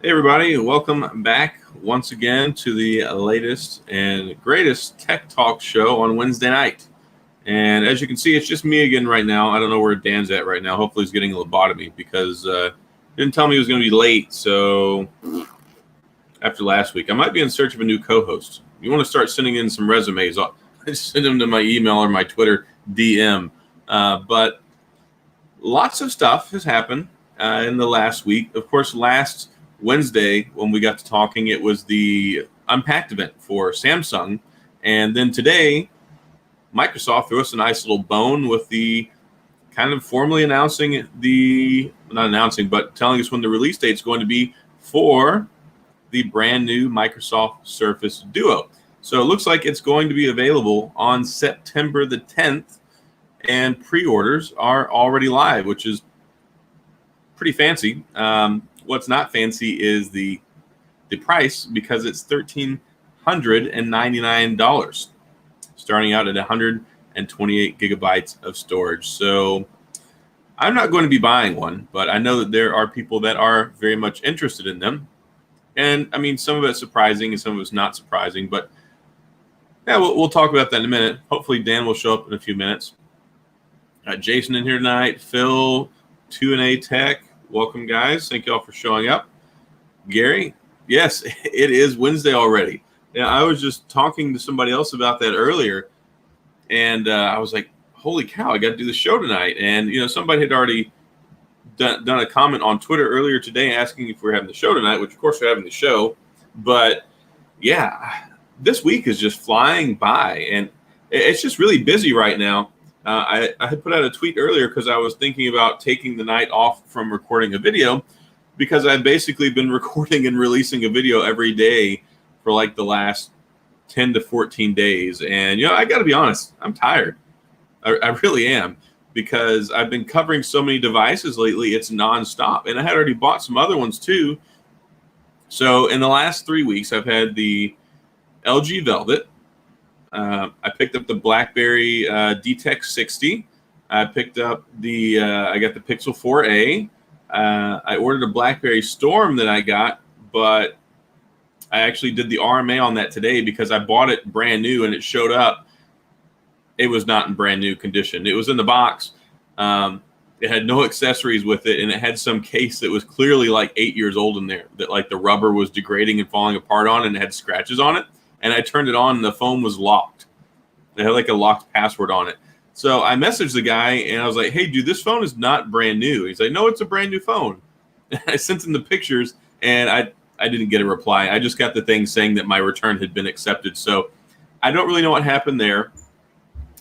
Hey, everybody, welcome back once again to the latest and greatest tech talk show on Wednesday night. And as you can see, it's just me again right now. I don't know where Dan's at right now. Hopefully, he's getting a lobotomy because he didn't tell me he was going to be late. So, after last week, I might be in search of a new co host. You want to start sending in some resumes? I'll send them to my email or my Twitter DM. But lots of stuff has happened in the last week. Of course, last Wednesday, when we got to talking, it was the Unpacked event for Samsung. And then today, Microsoft threw us a nice little bone with the kind of formally announcing not announcing, but telling us when the release date is going to be for the brand new Microsoft Surface Duo. So it looks like it's going to be available on September the 10th, and pre-orders are already live, which is pretty fancy. What's not fancy is the price, because it's $1,399, starting out at 128 gigabytes of storage. So I'm not going to be buying one, but I know that there are people that are very much interested in them. And I mean, some of it's surprising and some of it's not surprising, but yeah, we'll talk about that in a minute. Hopefully Dan will show up in a few minutes. Jason in here tonight, Phil, 2&A Tech. Welcome, guys. Thank you all for showing up. Gary, yes, it is Wednesday already. Yeah, I was just talking to somebody else about that earlier, and I was like, holy cow, I got to do the show tonight. And, somebody had already done a comment on Twitter earlier today asking if we're having the show tonight, which, of course, we're having the show. But, yeah, this week is just flying by, and it's just really busy right now. I had put out a tweet earlier because I was thinking about taking the night off from recording a video, because I've basically been recording and releasing a video every day for like the last 10 to 14 days. And, I got to be honest, I'm tired. I really am, because I've been covering so many devices lately. It's nonstop. And I had already bought some other ones too. So in the last 3 weeks, I've had the LG Velvet. I picked up the BlackBerry DTEC 60. I picked up I got the Pixel 4a. I ordered a BlackBerry Storm that I got, but I actually did the RMA on that today because I bought it brand new and it showed up. It was not in brand new condition. It was in the box. It had no accessories with it, and it had some case that was clearly like 8 years old in there, that like the rubber was degrading and falling apart on, and it had scratches on it. And I turned it on, and the phone was locked. It had like a locked password on it. So I messaged the guy, and I was like, hey, dude, this phone is not brand new. He's like, no, it's a brand new phone. And I sent him the pictures, and I didn't get a reply. I just got the thing saying that my return had been accepted. So I don't really know what happened there.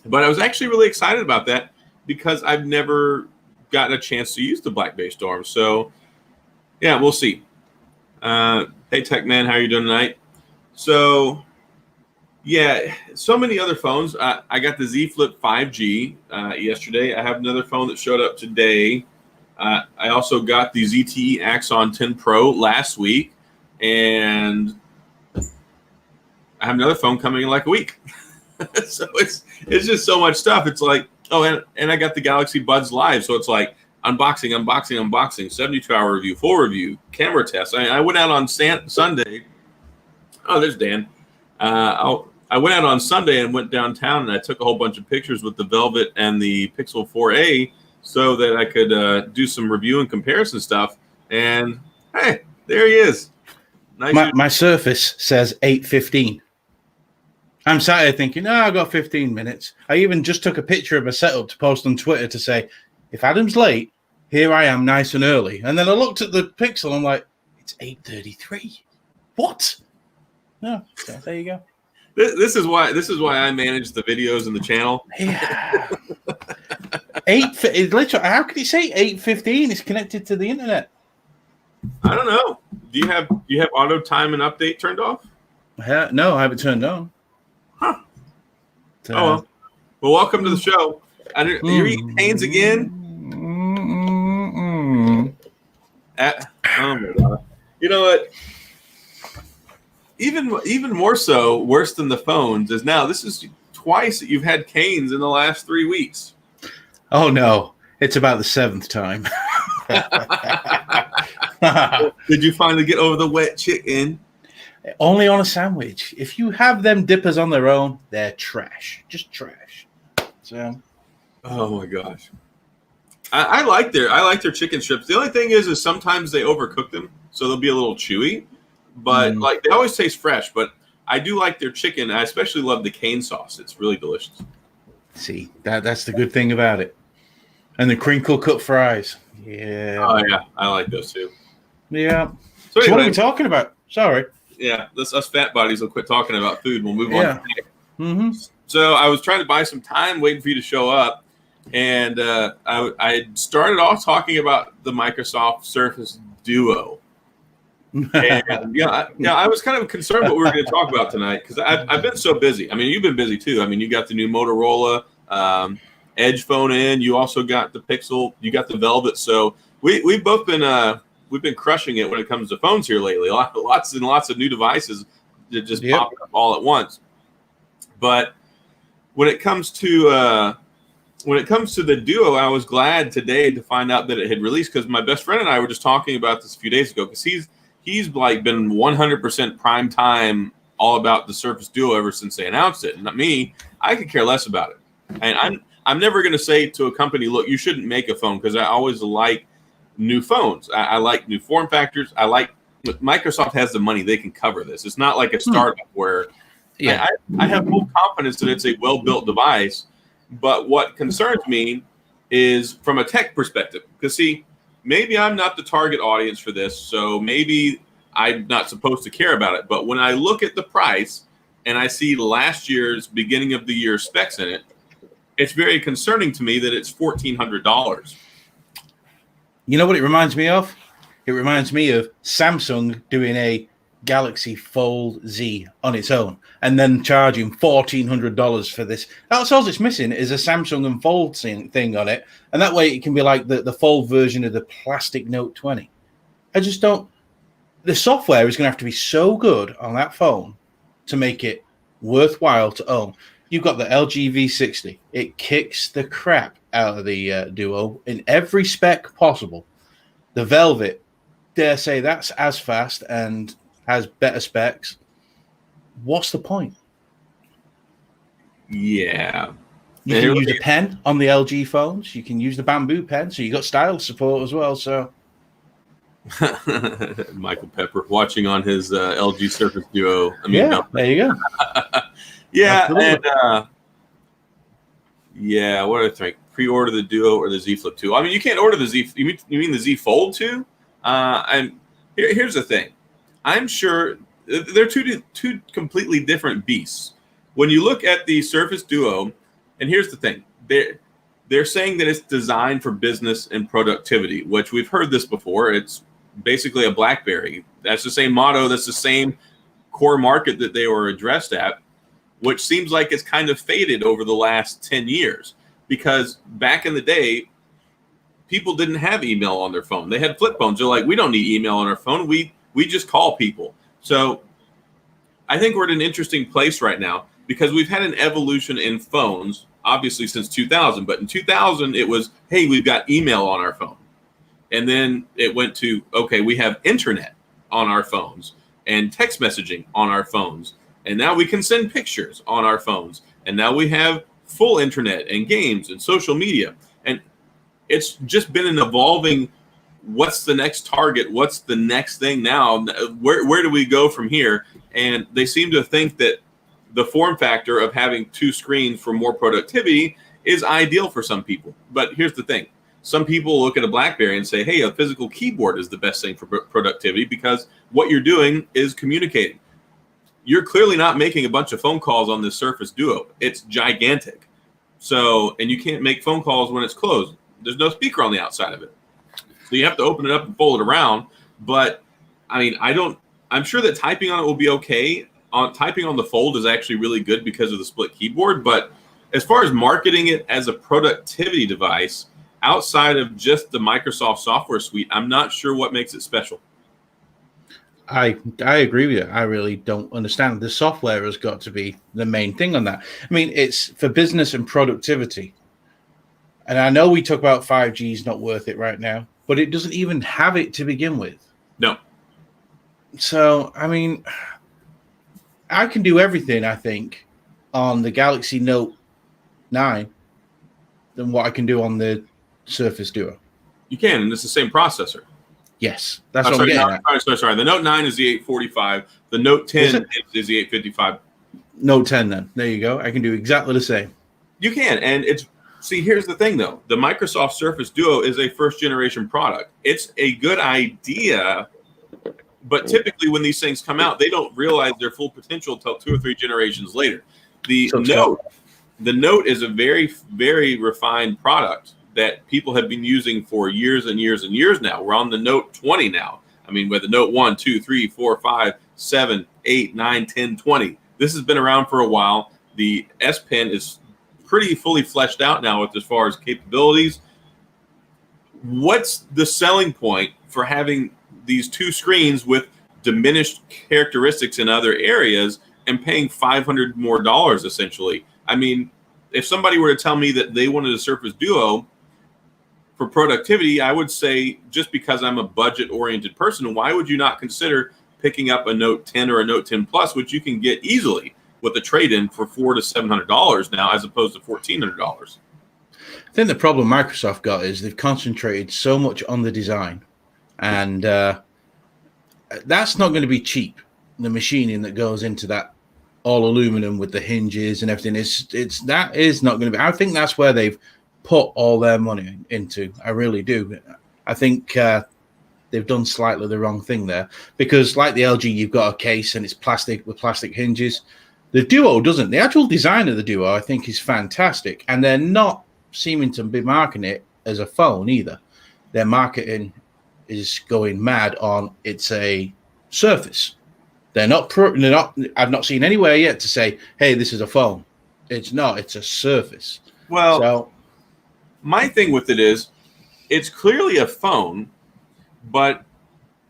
But I was actually really excited about that because I've never gotten a chance to use the BlackBerry Storm. So, yeah, we'll see. Hey, Tech Man, how are you doing tonight? So, yeah, so many other phones. I got the Z Flip 5G yesterday. I have another phone that showed up today. I also got the ZTE Axon 10 Pro last week. And I have another phone coming in like a week. So it's just so much stuff. It's like, oh, and I got the Galaxy Buds Live. So it's like unboxing, 72-hour review, full review, camera test. I went out on Sunday. Oh, there's Dan. I went out on Sunday and went downtown, and I took a whole bunch of pictures with the Velvet and the Pixel 4a so that I could do some review and comparison stuff. And, hey, there he is. Nice. My Surface says 8:15. I'm sat here thinking, I got 15 minutes. I even just took a picture of a setup to post on Twitter to say, if Adam's late, here I am nice and early. And then I looked at the Pixel, I'm like, it's 8:33. What? No, so there you go. This is why I manage the videos in the channel. Yeah. Literally, how could it say 8:15? It's connected to the internet. I don't know. Do you have auto time and update turned off? No, I have it turned on. Huh. Well, welcome to the show. You're eating Canes again? Oh my God. You know what? Even more so, worse than the phones is now this is twice that you've had Canes in the last 3 weeks. Oh no, it's about the seventh time. Did you finally get over the wet chicken? Only on a sandwich. If you have them dippers on their own, they're trash. Just trash. So, oh my gosh, I like their chicken strips. The only thing is sometimes they overcook them, so they'll be a little chewy. But like they always taste fresh. But I do like their chicken. I especially love the cane sauce. It's really delicious. see, that's the good thing about it. And the crinkle cut fries. Yeah. Oh yeah, I like those too. Yeah. So, So what are anyway, we talking about? Sorry. yeah, us fat bodies will quit talking about food. We'll move Yeah. on. Mm-hmm. So I was trying to buy some time, waiting for you to show up, and I started off talking about the Microsoft Surface Duo. And I was kind of concerned what we were going to talk about tonight because I've been so busy. I mean, you've been busy too. I mean, you got the new Motorola Edge phone in. You also got the Pixel. You got the Velvet. So we've both been we've been crushing it when it comes to phones here lately. Lots and lots of new devices that just pop up all at once. But when it comes to the Duo, I was glad today to find out that it had released because my best friend and I were just talking about this a few days ago because he's like been 100% prime time all about the Surface Duo ever since they announced it. And not me, I could care less about it. And I'm never going to say to a company, look, you shouldn't make a phone because I always like new phones. I like new form factors. I like Microsoft has the money; they can cover this. It's not like a startup where I have full confidence that it's a well-built device. But what concerns me is from a tech perspective, because see, maybe I'm not the target audience for this, so maybe I'm not supposed to care about it. But when I look at the price and I see last year's beginning of the year specs in it, it's very concerning to me that it's $1,400. You know what it reminds me of? It reminds me of Samsung doing a Galaxy Fold Z on its own and then charging $1,400 for this. That's all it's missing is a Samsung and Fold thing on it. And that way it can be like the Fold version of the plastic Note 20. I just don't. The software is going to have to be so good on that phone to make it worthwhile to own. You've got the LG V60. It kicks the crap out of the Duo in every spec possible. The Velvet, dare say that's as fast and has better specs. What's the point? Yeah. You can use a pen on the LG phones. You can use the bamboo pen, so you got style support as well. So, Michael Pepper watching on his LG Surface Duo. There you go. Yeah, and what do I think? Pre-order the Duo or the Z Flip 2. I mean, you can't order the Z. You mean the Z Fold 2? And here's the thing. I'm sure they're two completely different beasts. When you look at the Surface Duo, and here's the thing, they're saying that it's designed for business and productivity, which we've heard this before. It's basically a BlackBerry. That's the same motto. That's the same core market that they were addressed at, which seems like it's kind of faded over the last 10 years. Because back in the day, people didn't have email on their phone. They had flip phones. They're like, we don't need email on our phone. We just call people. So I think we're in an interesting place right now because we've had an evolution in phones, obviously since 2000. But in 2000, it was, hey, we've got email on our phone. And then it went to, okay, we have internet on our phones and text messaging on our phones. And now we can send pictures on our phones. And now we have full internet and games and social media. And it's just been an evolving, what's the next target? What's the next thing now? Where do we go from here? And they seem to think that the form factor of having two screens for more productivity is ideal for some people. But here's the thing. Some people look at a BlackBerry and say, hey, a physical keyboard is the best thing for productivity because what you're doing is communicating. You're clearly not making a bunch of phone calls on this Surface Duo. It's gigantic. So, and you can't make phone calls when it's closed. There's no speaker on the outside of it. So you have to open it up and fold it around. But I mean, I'm sure that typing on it will be okay. Typing on the Fold is actually really good because of the split keyboard. But as far as marketing it as a productivity device, outside of just the Microsoft software suite, I'm not sure what makes it special. I agree with you. I really don't understand. The software has got to be the main thing on that. I mean, it's for business and productivity. And I know we talk about 5G is not worth it right now. but it doesn't even have it to begin with. No. So, I mean, I can do everything, I think, on the Galaxy Note 9 than what I can do on the Surface Duo. You can, and it's the same processor. Yes, that's what I'm getting at. Sorry. The Note 9 is the 845. The Note 10 is the 855. Note 10, then. There you go. I can do exactly the same. You can, and here's the thing, though. The Microsoft Surface Duo is a first-generation product. It's a good idea, but typically when these things come out, they don't realize their full potential until 2 or 3 generations later. The Note is a very, very refined product that people have been using for years and years and years now. We're on the Note 20 now. I mean, with the Note 1, 2, 3, 4, 5, 7, 8, 9, 10, 20. This has been around for a while. The S Pen is pretty fully fleshed out now as far as capabilities. What's the selling point for having these 2 screens with diminished characteristics in other areas and paying $500 more essentially? I mean, if somebody were to tell me that they wanted a Surface Duo for productivity, I would say, just because I'm a budget-oriented person, why would you not consider picking up a Note 10 or a Note 10 Plus, which you can get easily with a trade-in for $400 to $700 now, as opposed to $1,400? I think the problem Microsoft got is they've concentrated so much on the design, and that's not going to be cheap. The machining that goes into that all aluminum with the hinges and everything that is not going to be. I think that's where they've put all their money into. I really do. I think they've done slightly the wrong thing there, because like the LG, you've got a case and it's plastic with plastic hinges. The Duo doesn't. The actual design of the Duo, I think, is fantastic, and they're not seeming to be marketing it as a phone either. Their marketing is going mad on it's a Surface. They're not. I've not seen anywhere yet to say, "Hey, this is a phone." It's not. It's a Surface. Well, so, my thing with it is, it's clearly a phone, but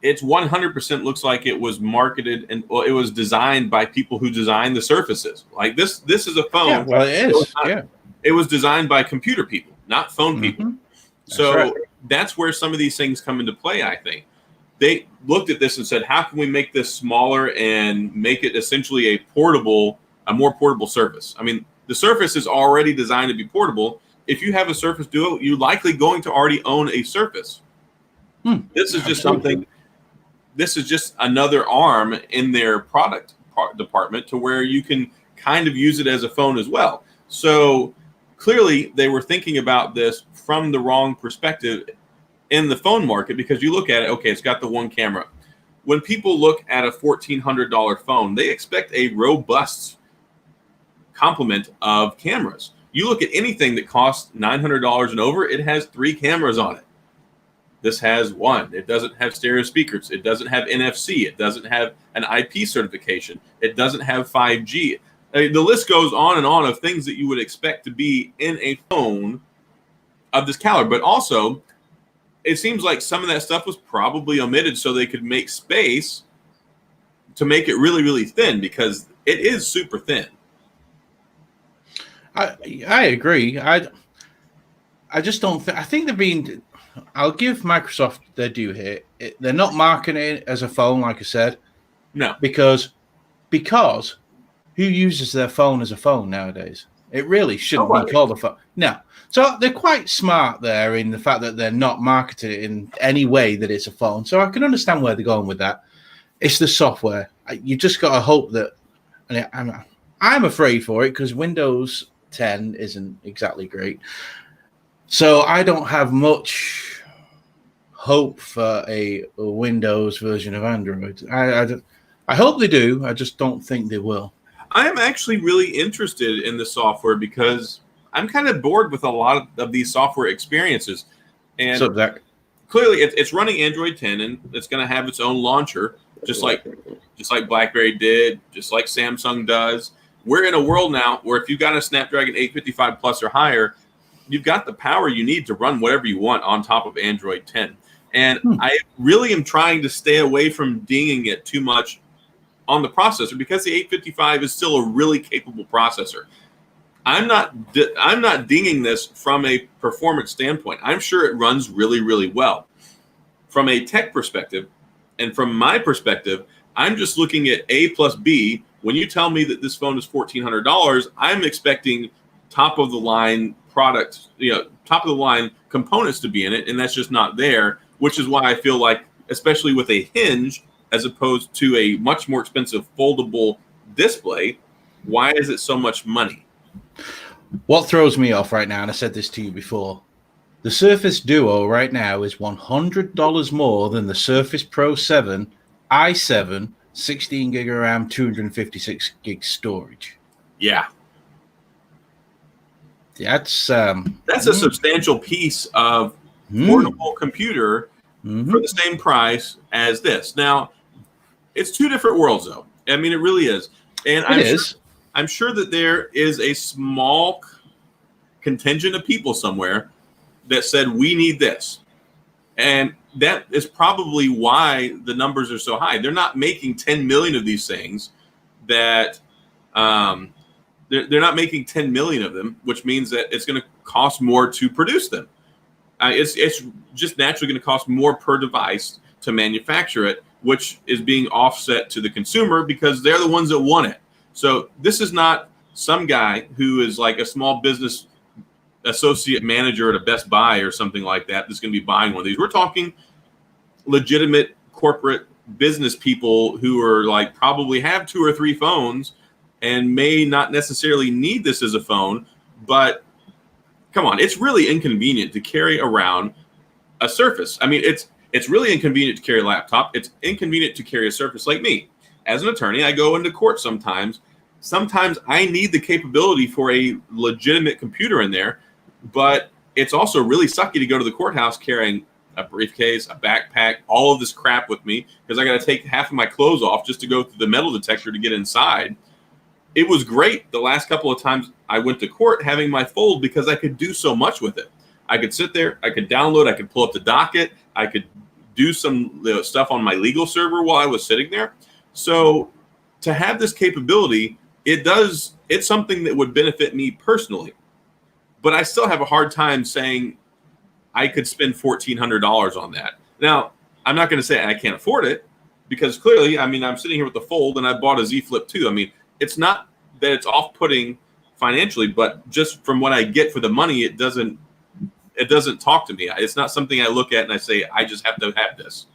it's 100% looks like it was marketed and it was designed by people who designed the Surfaces. Like this is a phone. Yeah, well, it is. It was designed by computer people, not phone people. So right. That's where some of these things come into play, I think. They looked at this and said, how can we make this smaller and make it essentially a more portable Surface? I mean, the Surface is already designed to be portable. If you have a Surface Duo, you're likely going to already own a Surface. This is just something. This is just another arm in their product department to where you can kind of use it as a phone as well. So clearly they were thinking about this from the wrong perspective in the phone market, because you look at it, okay, it's got the one camera. When people look at a $1,400 phone, they expect a robust complement of cameras. You look at anything that costs $900 and over, it has 3 cameras on it. This has 1. It doesn't have stereo speakers. It doesn't have NFC. It doesn't have an IP certification. It doesn't have 5G. The list goes on and on of things that you would expect to be in a phone of this caliber. But also, it seems like some of that stuff was probably omitted so they could make space to make it really, really thin, because it is super thin. I agree. I just don't think. I think they're being. I'll give Microsoft their due here. They're not marketing it as a phone, like I said. No, because who uses their phone as a phone nowadays? It really shouldn't be called a phone. No. So they're quite smart there in the fact that they're not marketing it in any way that it's a phone. So I can understand where they're going with that. It's the software. You just got to hope that. And I'm afraid for it, because Windows 10 isn't exactly great. So I don't have much hope for a Windows version of Android. I hope they do. I just don't think they will. I am actually really interested in the software, because I'm kind of bored with a lot of these software experiences. And clearly it's running Android 10, and it's going to have its own launcher, just like BlackBerry did, just like Samsung does. We're in a world now where if you've got a Snapdragon 855 Plus or higher, you've got the power you need to run whatever you want on top of Android 10. And I really am trying to stay away from dinging it too much on the processor, because the 855 is still a really capable processor. I'm not dinging this from a performance standpoint. I'm sure it runs really, really well. from a tech perspective and from my perspective, I'm just looking at A plus B. When you tell me that this phone is $1,400, I'm expecting top of the line products, top of the line components to be in it, and that's just not there, which is why I feel like, especially with a hinge as opposed to a much more expensive foldable display, why is it so much money? What throws me off right now, and I said this to you before, the Surface Duo right now is $100 more than the Surface Pro 7 i7 16 gig of RAM, 256 gig storage. Yeah. That's a substantial piece of portable computer for the same price as this. Now, it's two different worlds, though. I mean, it really is. And I'm sure that there is a small contingent of people somewhere that said, we need this. And that is probably why the numbers are so high. They're not making 10 million of these things that they're not making 10 million of them, which means that it's going to cost more to produce them. It's just naturally going to cost more per device to manufacture it, which is being offset to the consumer because they're the ones that want it. So this is not some guy who is like a small business associate manager at a Best Buy or something like that that's going to be buying one of these. We're talking legitimate corporate business people who are like probably have 2 or 3 phones and may not necessarily need this as a phone, but come on, it's really inconvenient to carry around a Surface. I mean, it's really inconvenient to carry a laptop. It's inconvenient to carry a Surface like me. As an attorney, I go into court sometimes. Sometimes I need the capability for a legitimate computer in there, but it's also really sucky to go to the courthouse carrying a briefcase, a backpack, all of this crap with me because I got to take half of my clothes off just to go through the metal detector to get inside. It was great the last couple of times I went to court having my Fold because I could do so much with it. I could sit there, I could download, I could pull up the docket, I could do some stuff on my legal server while I was sitting there. So to have this capability, it's something that would benefit me personally. But I still have a hard time saying I could spend $1,400 on that. Now, I'm not going to say I can't afford it because clearly, I mean, I'm sitting here with the Fold and I bought a Z Flip 2. I mean, it's not that it's off-putting financially, but just from what I get for the money, it doesn't talk to me. It's not something I look at and I say, I just have to have this.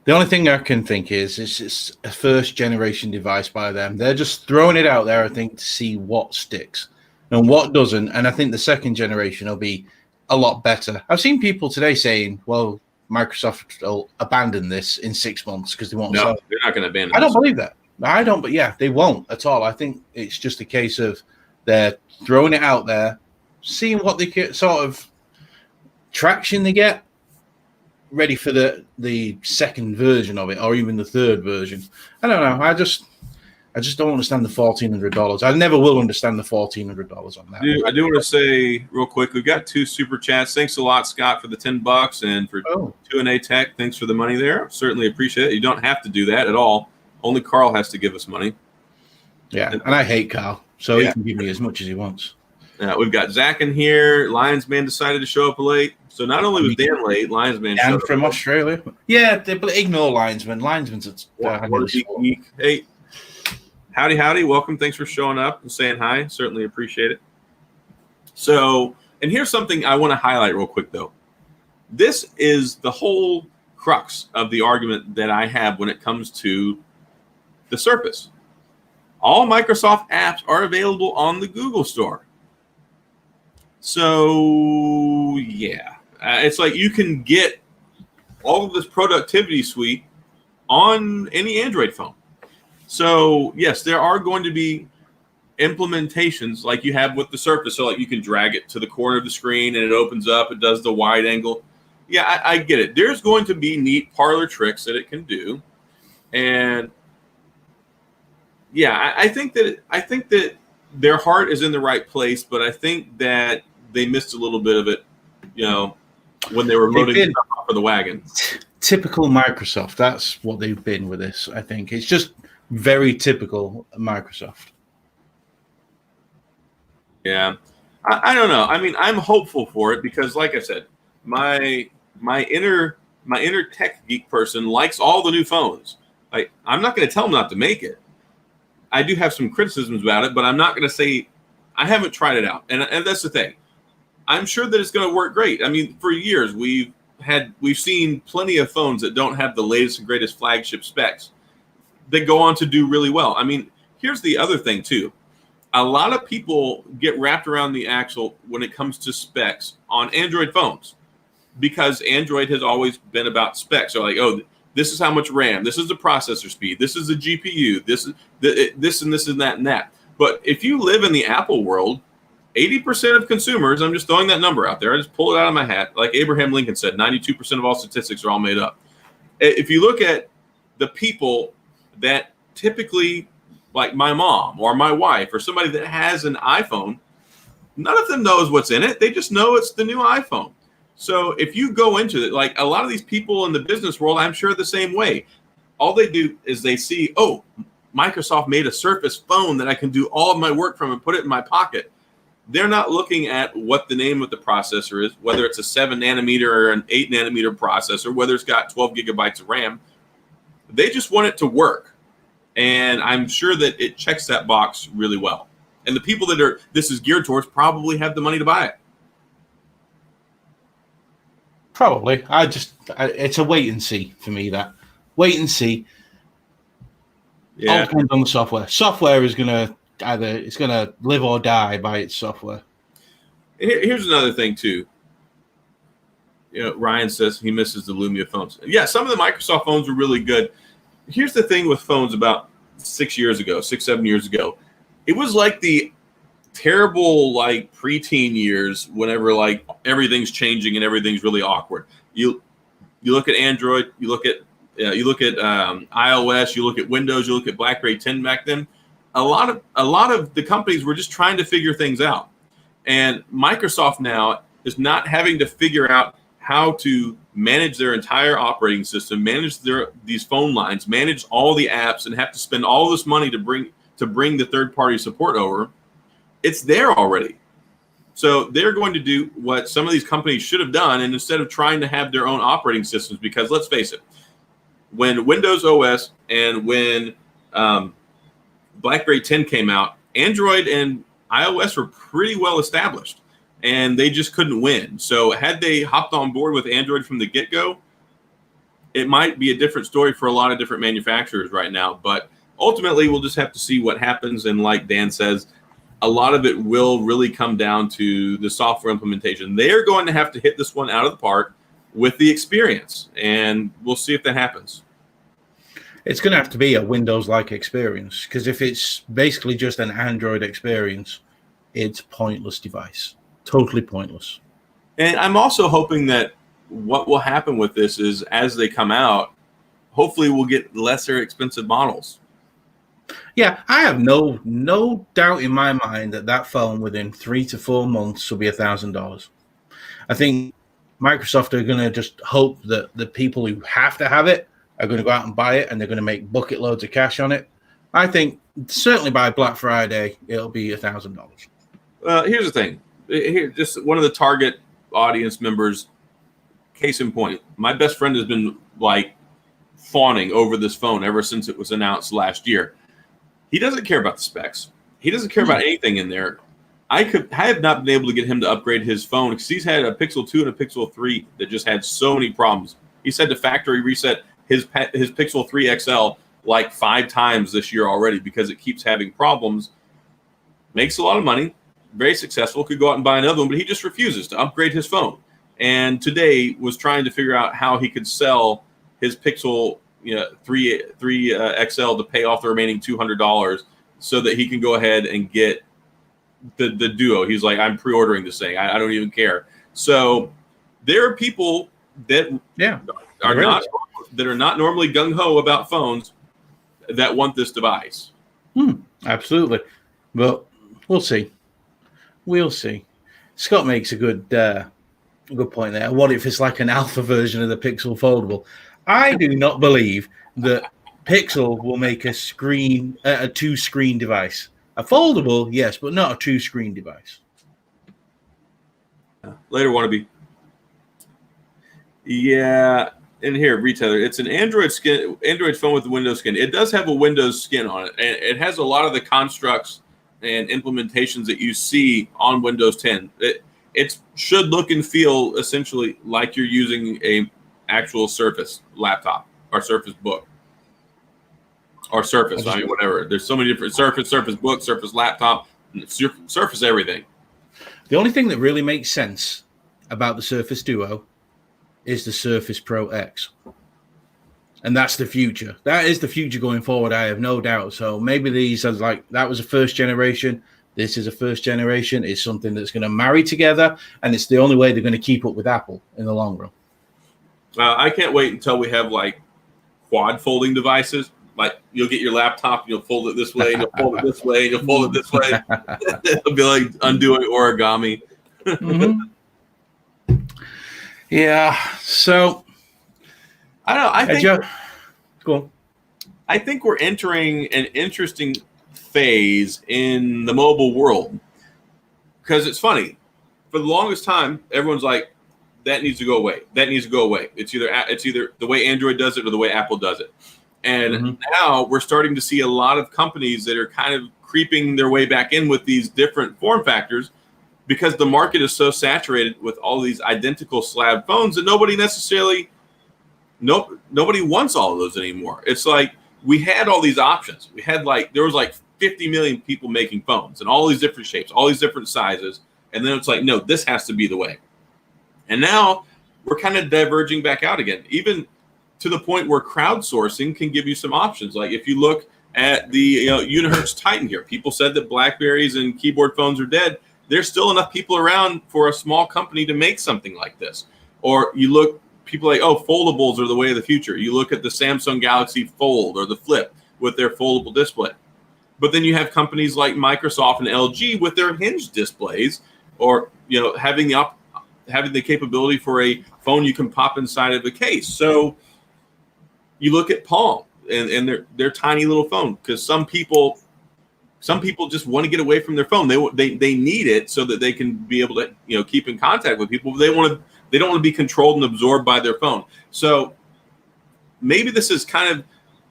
The only thing I can think is it's a first-generation device by them. They're just throwing it out there, I think, to see what sticks and what doesn't. And I think the second generation will be a lot better. I've seen people today saying, well, Microsoft will abandon this in 6 months because they won't sell it. They're not going to abandon I don't believe that. I don't, but yeah, they won't at all. I think it's just a case of they're throwing it out there, seeing what they get, sort of traction they get, ready for the second version of it or even the third version. I don't know. I just don't understand the $1,400. I never will understand the $1,400 on that. I do want to say real quick, we've got 2 super chats. Thanks a lot, Scott, for the $10 and for 2&A Tech. Thanks for the money there. Certainly appreciate it. You don't have to do that at all. Only Carl has to give us money. Yeah, and I hate Carl, so he can give me as much as he wants. We've got Zach in here. Lionsman decided to show up late. So not only was Dan late, Lionsman showed up from Australia. Yeah, ignore Linesman. Linesman's week. Hey, howdy. Welcome. Thanks for showing up and saying hi. Certainly appreciate it. So, and here's something I want to highlight real quick, though. This is the whole crux of the argument that I have when it comes to the Surface. All Microsoft apps are available on the Google Store. So, yeah. It's like you can get all of this productivity suite on any Android phone. So, yes, there are going to be implementations like you have with the Surface. So, like you can drag it to the corner of the screen and it opens up. It does the wide angle. Yeah, I get it. There's going to be neat parlor tricks that it can do. And, yeah, I think that their heart is in the right place, but I think that they missed a little bit of it, when they were loading stuff off of the wagon. Typical Microsoft. That's what they've been with this, I think. It's just very typical Microsoft. Yeah. I don't know. I mean, I'm hopeful for it because, like I said, my inner my inner tech geek person likes all the new phones. Like, I'm not going to tell them not to make it. I do have some criticisms about it, but I'm not going to say I haven't tried it out. And that's the thing. I'm sure that it's going to work great. I mean, for years we've seen plenty of phones that don't have the latest and greatest flagship specs that go on to do really well. I mean, here's the other thing too. A lot of people get wrapped around the axle when it comes to specs on Android phones because Android has always been about specs. So like, oh, this is how much RAM, this is the processor speed, this is the GPU, this is this and this and that and that. But if you live in the Apple world, 80% of consumers, I'm just throwing that number out there, I just pull it out of my hat. Like Abraham Lincoln said, 92% of all statistics are all made up. If you look at the people that typically, like my mom or my wife or somebody that has an iPhone, none of them knows what's in it. They just know it's the new iPhone. So if you go into it, like a lot of these people in the business world, I'm sure the same way. All they do is they see, oh, Microsoft made a Surface phone that I can do all of my work from and put it in my pocket. They're not looking at what the name of the processor is, whether it's a 7 nanometer or an 8 nanometer processor, whether it's got 12 gigabytes of RAM. They just want it to work. And I'm sure that it checks that box really well. And the people that this is geared towards probably have the money to buy it. Probably. It's a wait and see for me, that. Wait and see. Yeah. All depends on the software. Software is going to it's going to live or die by its software. Here's another thing too. You know, Ryan says he misses the Lumia phones. Yeah, some of the Microsoft phones were really good. Here's the thing with phones about 7 years ago. It was like the terrible like preteen years whenever like everything's changing and everything's really awkward. You look at Android, you look at iOS, you look at Windows, you look at BlackBerry 10 back then. A lot of the companies were just trying to figure things out. And Microsoft now is not having to figure out how to manage their entire operating system, manage these phone lines, manage all the apps, and have to spend all this money to bring the third-party support over. It's there already. So they're going to do what some of these companies should have done, and instead of trying to have their own operating systems, because let's face it, when Windows OS and when BlackBerry 10 came out, Android and iOS were pretty well established, and they just couldn't win. So had they hopped on board with Android from the get-go, it might be a different story for a lot of different manufacturers right now. But ultimately, we'll just have to see what happens. And like Dan says, a lot of it will really come down to the software implementation. They're going to have to hit this one out of the park with the experience, and we'll see if that happens. It's going to have to be a Windows-like experience, because if it's basically just an Android experience, it's a pointless device. Totally pointless. And I'm also hoping that what will happen with this is as they come out, hopefully we'll get lesser expensive models. Yeah, I have no doubt in my mind that phone within 3 to 4 months will be $1,000. I think Microsoft are going to just hope that the people who have to have it are going to go out and buy it, and they're going to make bucket loads of cash on it. I think certainly by Black Friday, it'll be $1,000. Here's the thing. Here, just one of the target audience members, case in point, my best friend has been like fawning over this phone ever since it was announced last year. He doesn't care about the specs. He doesn't care about anything in there. I have not been able to get him to upgrade his phone because he's had a Pixel 2 and a Pixel 3 that just had so many problems. He said to factory reset his Pixel 3 XL like 5 times this year already because it keeps having problems. Makes a lot of money, very successful, could go out and buy another one, but he just refuses to upgrade his phone. And today was trying to figure out how he could sell his Pixel 3 XL to pay off the remaining $200 so that he can go ahead and get the Duo. He's like, I'm pre-ordering this thing. I don't even care. So there are people that are not normally gung-ho about phones that want this device. Absolutely. But we'll see. We'll see. Scott makes a good point there. What if it's like an alpha version of the Pixel Foldable? I do not believe that Pixel will make a 2-screen device. A foldable, yes, but not a 2-screen device. Later, wannabe. Yeah, in here, retailer. It's an Android phone with a Windows skin. It does have a Windows skin on it, and it has a lot of the constructs and implementations that you see on Windows 10. It should look and feel essentially like you're using a actual Surface laptop or Surface Book or Surface. I mean, whatever. There's so many different Surface Book, Surface laptop, Surface everything. The only thing that really makes sense about the Surface Duo is the Surface Pro X. And that's the future. That is the future going forward, I have no doubt. So maybe these are like, that was a first generation. This is a first generation. It's something that's going to marry together. And it's the only way they're going to keep up with Apple in the long run. I can't wait until we have like quad folding devices. Like you'll get your laptop, and you'll fold it this way, and you'll fold it this way, and you'll fold it this way. It'll be like undoing origami. Mm-hmm. Yeah. So I don't know. I think cool. I think we're entering an interesting phase in the mobile world because it's funny. For the longest time, everyone's like, "That needs to go away. That needs to go away." It's either the way Android does it or the way Apple does it. And now we're starting to see a lot of companies that are kind of creeping their way back in with these different form factors because the market is so saturated with all these identical slab phones that nobody wants all of those anymore. It's like we had all these options. There was like 50 million people making phones and all these different shapes, all these different sizes. And then it's like, no, this has to be the way. And now we're kind of diverging back out again, even to the point where crowdsourcing can give you some options. Like if you look at the Unhinged Titan here, people said that Blackberries and keyboard phones are dead. There's still enough people around for a small company to make something like this. Or you look, people like, oh, foldables are the way of the future. You look at the Samsung Galaxy Fold or the Flip with their foldable display. But then you have companies like Microsoft and LG with their hinged displays, or having the capability for a phone you can pop inside of a case. So you look at Palm and their tiny little phone, because some people just want to get away from their phone. They need it so that they can be able to keep in contact with people. But they don't want to be controlled and absorbed by their phone. So maybe this is kind of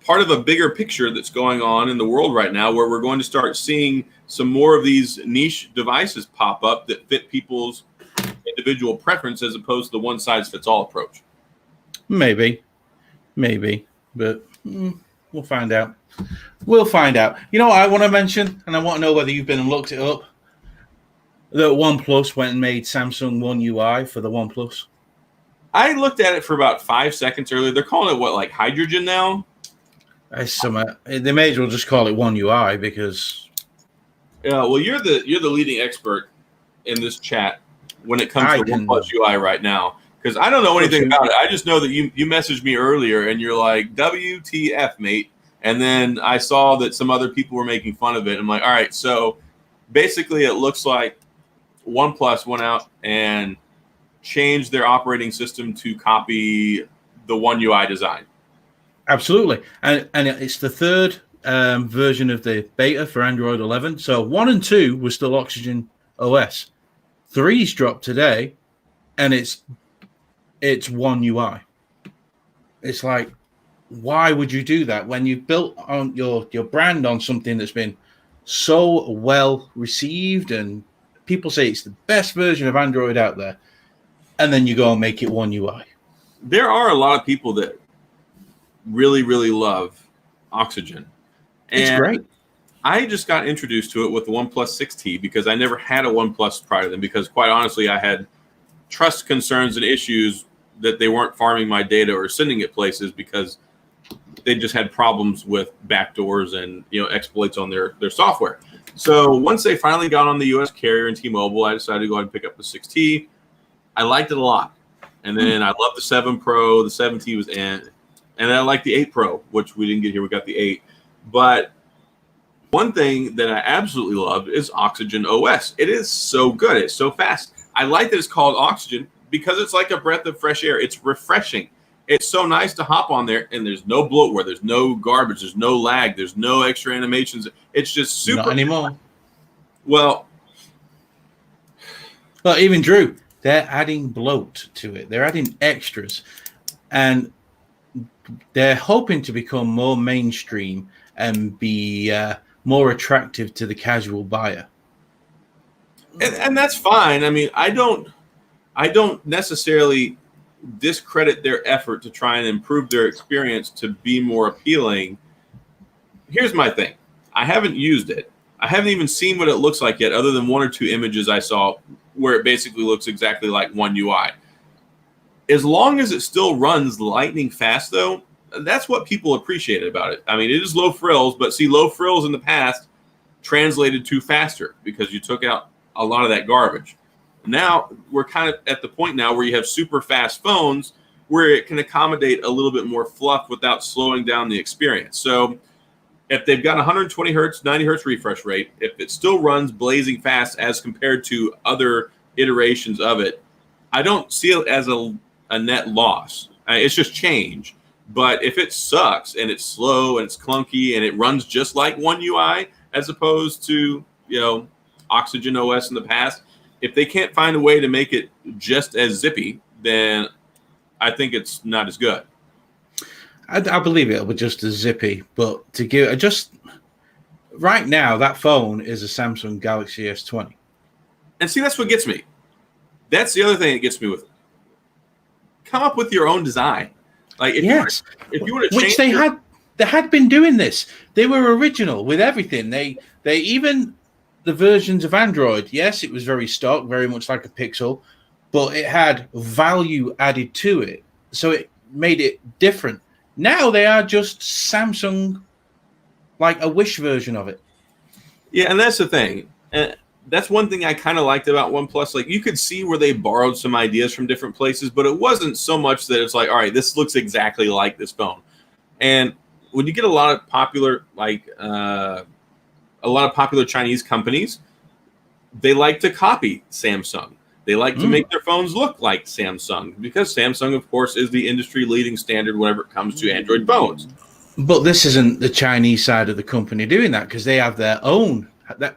part of a bigger picture that's going on in the world right now, where we're going to start seeing some more of these niche devices pop up that fit people's individual preference as opposed to the one size fits all approach. Maybe, but we'll find out. We'll find out. You know what I want to mention, and I want to know whether you've been and looked it up, that Oneplus went and made Samsung One UI for the Oneplus. I looked at it for about 5 seconds earlier. They're calling it what, like hydrogen now? They may as well just call it One UI because. Yeah, well, you're the leading expert in this chat when it comes to OnePlus UI right now, because I don't know anything about it. I just know that you messaged me earlier and you're like, WTF, mate. And then I saw that some other people were making fun of it. I'm like, all right, so basically it looks like OnePlus went out and changed their operating system to copy the One UI design. Absolutely. And it's the third version of the beta for Android 11. So 1 and 2 was still Oxygen OS. 3's dropped today, and it's One UI. It's like, why would you do that when you built on your brand on something that's been so well received and people say it's the best version of Android out there, and then you go and make it One UI? There are a lot of people that really, really love Oxygen. And it's great. I just got introduced to it with the OnePlus 6T because I never had a OnePlus prior to them, because quite honestly, I had trust concerns and issues that they weren't farming my data or sending it places because they just had problems with backdoors and exploits on their software. So once they finally got on the U.S. carrier and T-Mobile, I decided to go ahead and pick up the 6T. I liked it a lot. And then I loved the 7 Pro. The 7T was in. And I liked the 8 Pro, which we didn't get here. We got the 8. But one thing that I absolutely love is Oxygen OS. It is so good. It's so fast. I like that it's called Oxygen because it's like a breath of fresh air. It's refreshing. It's so nice to hop on there, and there's no bloatware. There's no garbage. There's no lag. There's no extra animations. It's just super. Not anymore. Well, even Drew, they're adding bloat to it. They're adding extras. And they're hoping to become more mainstream and be more attractive to the casual buyer. And that's fine. I mean, I don't necessarily discredit their effort to try and improve their experience to be more appealing. Here's my thing. I haven't used it. I haven't even seen what it looks like yet, other than one or two images I saw where it basically looks exactly like One UI. As long as it still runs lightning fast, though, that's what people appreciated about it. I mean, it is low frills, but see, low frills in the past translated to faster because you took out a lot of that garbage. Now we're kind of at the point now where you have super fast phones where it can accommodate a little bit more fluff without slowing down the experience. So if they've got 120 hertz, 90 hertz refresh rate, if it still runs blazing fast as compared to other iterations of it, I don't see it as a net loss. It's just change. But if it sucks and it's slow and it's clunky and it runs just like One UI as opposed to, Oxygen OS in the past, if they can't find a way to make it just as zippy, then I think it's not as good. I believe it'll be just as zippy, but to give just right now, that phone is a Samsung Galaxy S20. And see, that's what gets me. That's the other thing that gets me with it. Come up with your own design. Like if you want to change, which they had been doing this. They were original with everything. They even the versions of Android. Yes, it was very stock, very much like a Pixel, but it had value added to it, so it made it different. Now they are just Samsung, like a Wish version of it. Yeah, and that's the thing. That's one thing I kind of liked about OnePlus. Like, you could see where they borrowed some ideas from different places, but it wasn't so much that it's like, all right, this looks exactly like this phone. And when you get a lot of popular, Chinese companies, they like to copy Samsung. They like to make their phones look like Samsung because Samsung, of course, is the industry-leading standard whenever it comes to Android phones. But this isn't the Chinese side of the company doing that because they have their own.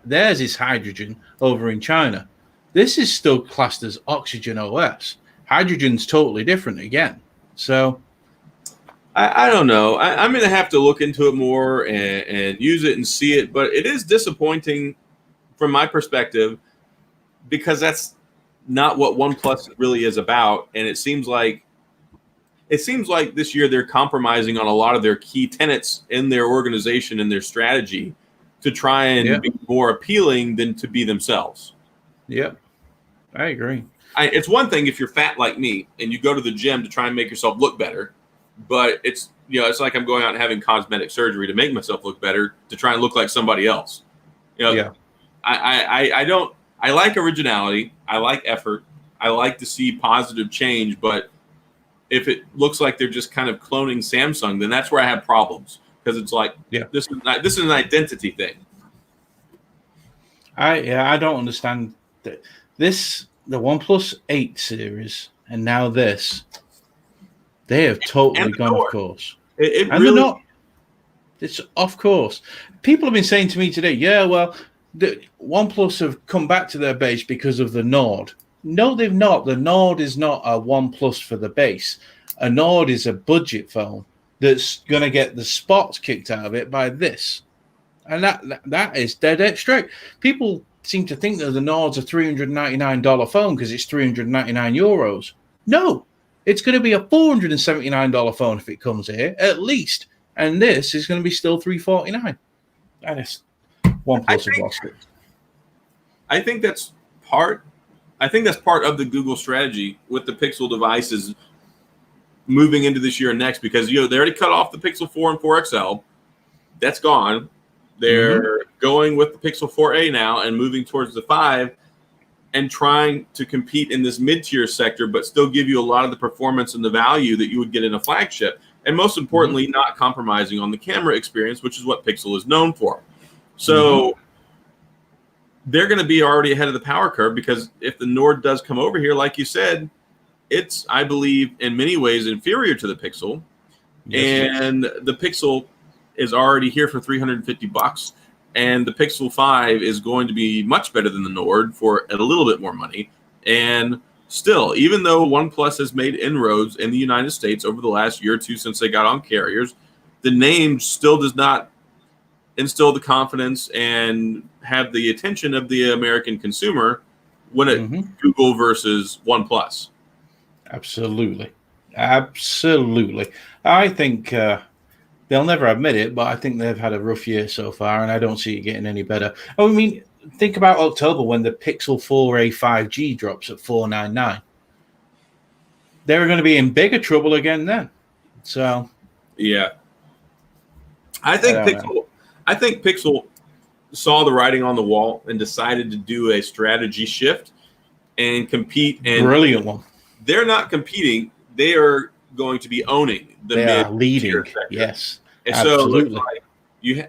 Theirs is Hydrogen over in China. This is still classed as Oxygen OS. Hydrogen's totally different again. So I don't know. I'm going to have to look into it more and use it and see it. But it is disappointing from my perspective because that's not what OnePlus really is about. And it seems like this year they're compromising on a lot of their key tenets in their organization and their strategy to try and be more appealing than to be themselves. Yep, I agree. It's one thing if you're fat like me and you go to the gym to try and make yourself look better, but it's like I'm going out and having cosmetic surgery to make myself look better to try and look like somebody else. I like originality. I like effort. I like to see positive change, but if it looks like they're just kind of cloning Samsung, then that's where I have problems. Because it's like, this is an identity thing. I don't understand that. The OnePlus 8 series and now this, they have totally gone off course. They're not. It's off course. People have been saying to me today, the OnePlus have come back to their base because of the Nord. No, they've not. The Nord is not a OnePlus for the base. A Nord is a budget phone that's going to get the spots kicked out of it by this. And that is dead straight. People seem to think that the Nord's a $399 phone because it's 399 euros. No, it's going to be a $479 phone if it comes here, at least. And this is going to be still $349. That is OnePlus have lost it. I think that's part of the Google strategy with the Pixel devices moving into this year and next, because they already cut off the Pixel 4 and 4 XL. That's gone. They're going with the Pixel 4a now and moving towards the 5 and trying to compete in this mid-tier sector, but still give you a lot of the performance and the value that you would get in a flagship. And most importantly, not compromising on the camera experience, which is what Pixel is known for. So they're going to be already ahead of the power curve, because if the Nord does come over here, like you said, it's, I believe, in many ways inferior to the Pixel. And the Pixel is already here for $350, and the Pixel 5 is going to be much better than the Nord for a little bit more money. And still, even though OnePlus has made inroads in the United States over the last year or two since they got on carriers, the name still does not instill the confidence and have the attention of the American consumer when it Google versus OnePlus. Absolutely. I think they'll never admit it, but I think they've had a rough year so far, and I don't see it getting any better. I mean, think about October when the Pixel 4a 5G drops at $499. They're going to be in bigger trouble again then. So, yeah, I think Pixel saw the writing on the wall and decided to do a strategy shift and compete. And brilliant one. They're not competing; they are going to be owning the mid leading. Yes, and absolutely. So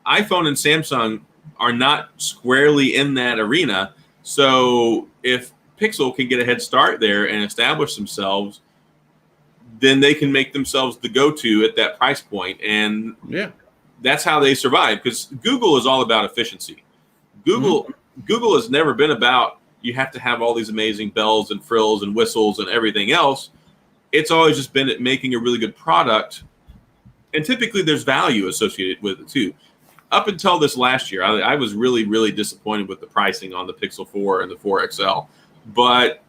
iPhone and Samsung are not squarely in that arena. So if Pixel can get a head start there and establish themselves, then they can make themselves the go-to at that price point. And that's how they survive, because Google is all about efficiency. Google has never been about you have to have all these amazing bells and frills and whistles and everything else. It's always just been at making a really good product. And typically there's value associated with it too. Up until this last year, I was really, really disappointed with the pricing on the Pixel 4 and the 4 XL. But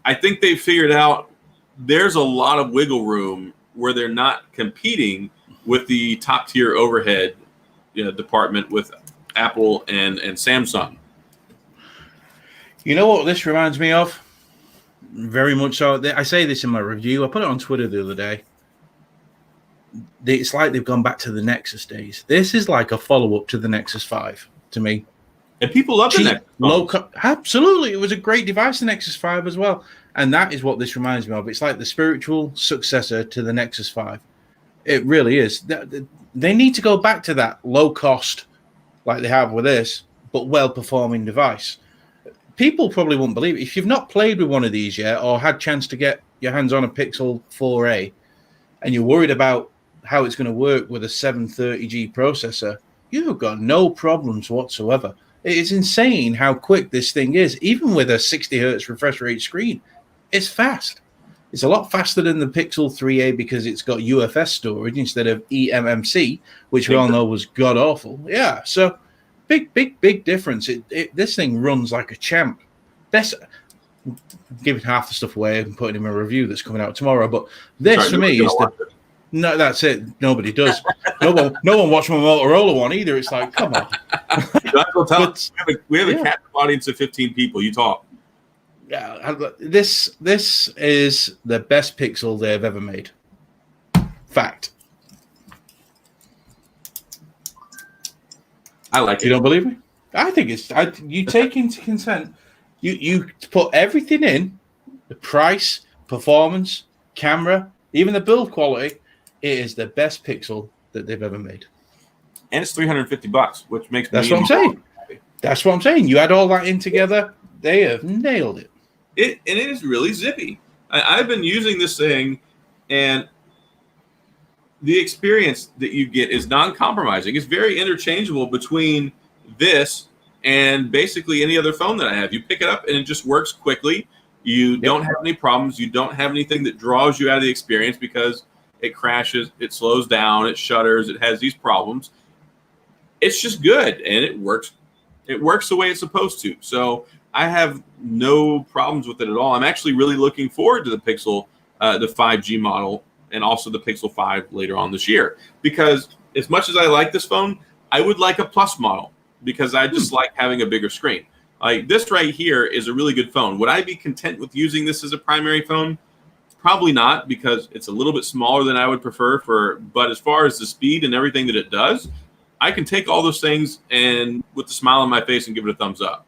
I think they figured out there's a lot of wiggle room where they're not competing with the top tier overhead department with Apple and Samsung. You know what this reminds me of? Very much so. I say this in my review. I put it on Twitter the other day. It's like they've gone back to the Nexus days. This is like a follow-up to the Nexus 5 to me. And people love the Nexus. Absolutely. It was a great device, the Nexus 5 as well. And that is what this reminds me of. It's like the spiritual successor to the Nexus 5. It really is. They need to go back to that low cost, like they have with this, but well-performing device. People probably won't believe it. If you've not played with one of these yet or had a chance to get your hands on a Pixel 4a and you're worried about how it's going to work with a 730G processor, you've got no problems whatsoever. It is insane how quick this thing is. Even with a 60 hertz refresh rate screen, it's fast. It's a lot faster than the Pixel 3a because it's got UFS storage instead of eMMC, which we all know was god-awful. Yeah, so big difference. This thing runs like a champ. I'm giving half the stuff away and putting in a review that's coming out tomorrow, but this for me is the... No, that's it. Nobody does. No one watched my Motorola one either. It's like, come on. We have a captive audience of 15 people. You talk. Yeah, this is the best Pixel they've ever made. Fact. I like it. You don't believe me? I think it's. You take into consent. You put everything in, the price, performance, camera, even the build quality. It is the best Pixel that they've ever made. And it's $350, which makes me... That's what I'm saying. That's what I'm saying. You add all that in together, they have nailed it. It is really zippy. I've been using this thing, and the experience that you get is non-compromising. It's very interchangeable between this and basically any other phone that I have. You pick it up, and it just works quickly. You don't have any problems. You don't have anything that draws you out of the experience because... it crashes, it slows down, it shutters, it has these problems. It's just good, and it works. It works the way it's supposed to. So I have no problems with it at all. I'm actually really looking forward to the Pixel, the 5G model, and also the Pixel 5 later on this year. Because as much as I like this phone, I would like a Plus model because I just like having a bigger screen. Like this right here is a really good phone. Would I be content with using this as a primary phone? Probably not, because it's a little bit smaller than I would prefer. But as far as the speed and everything that it does, I can take all those things and with a smile on my face and give it a thumbs up.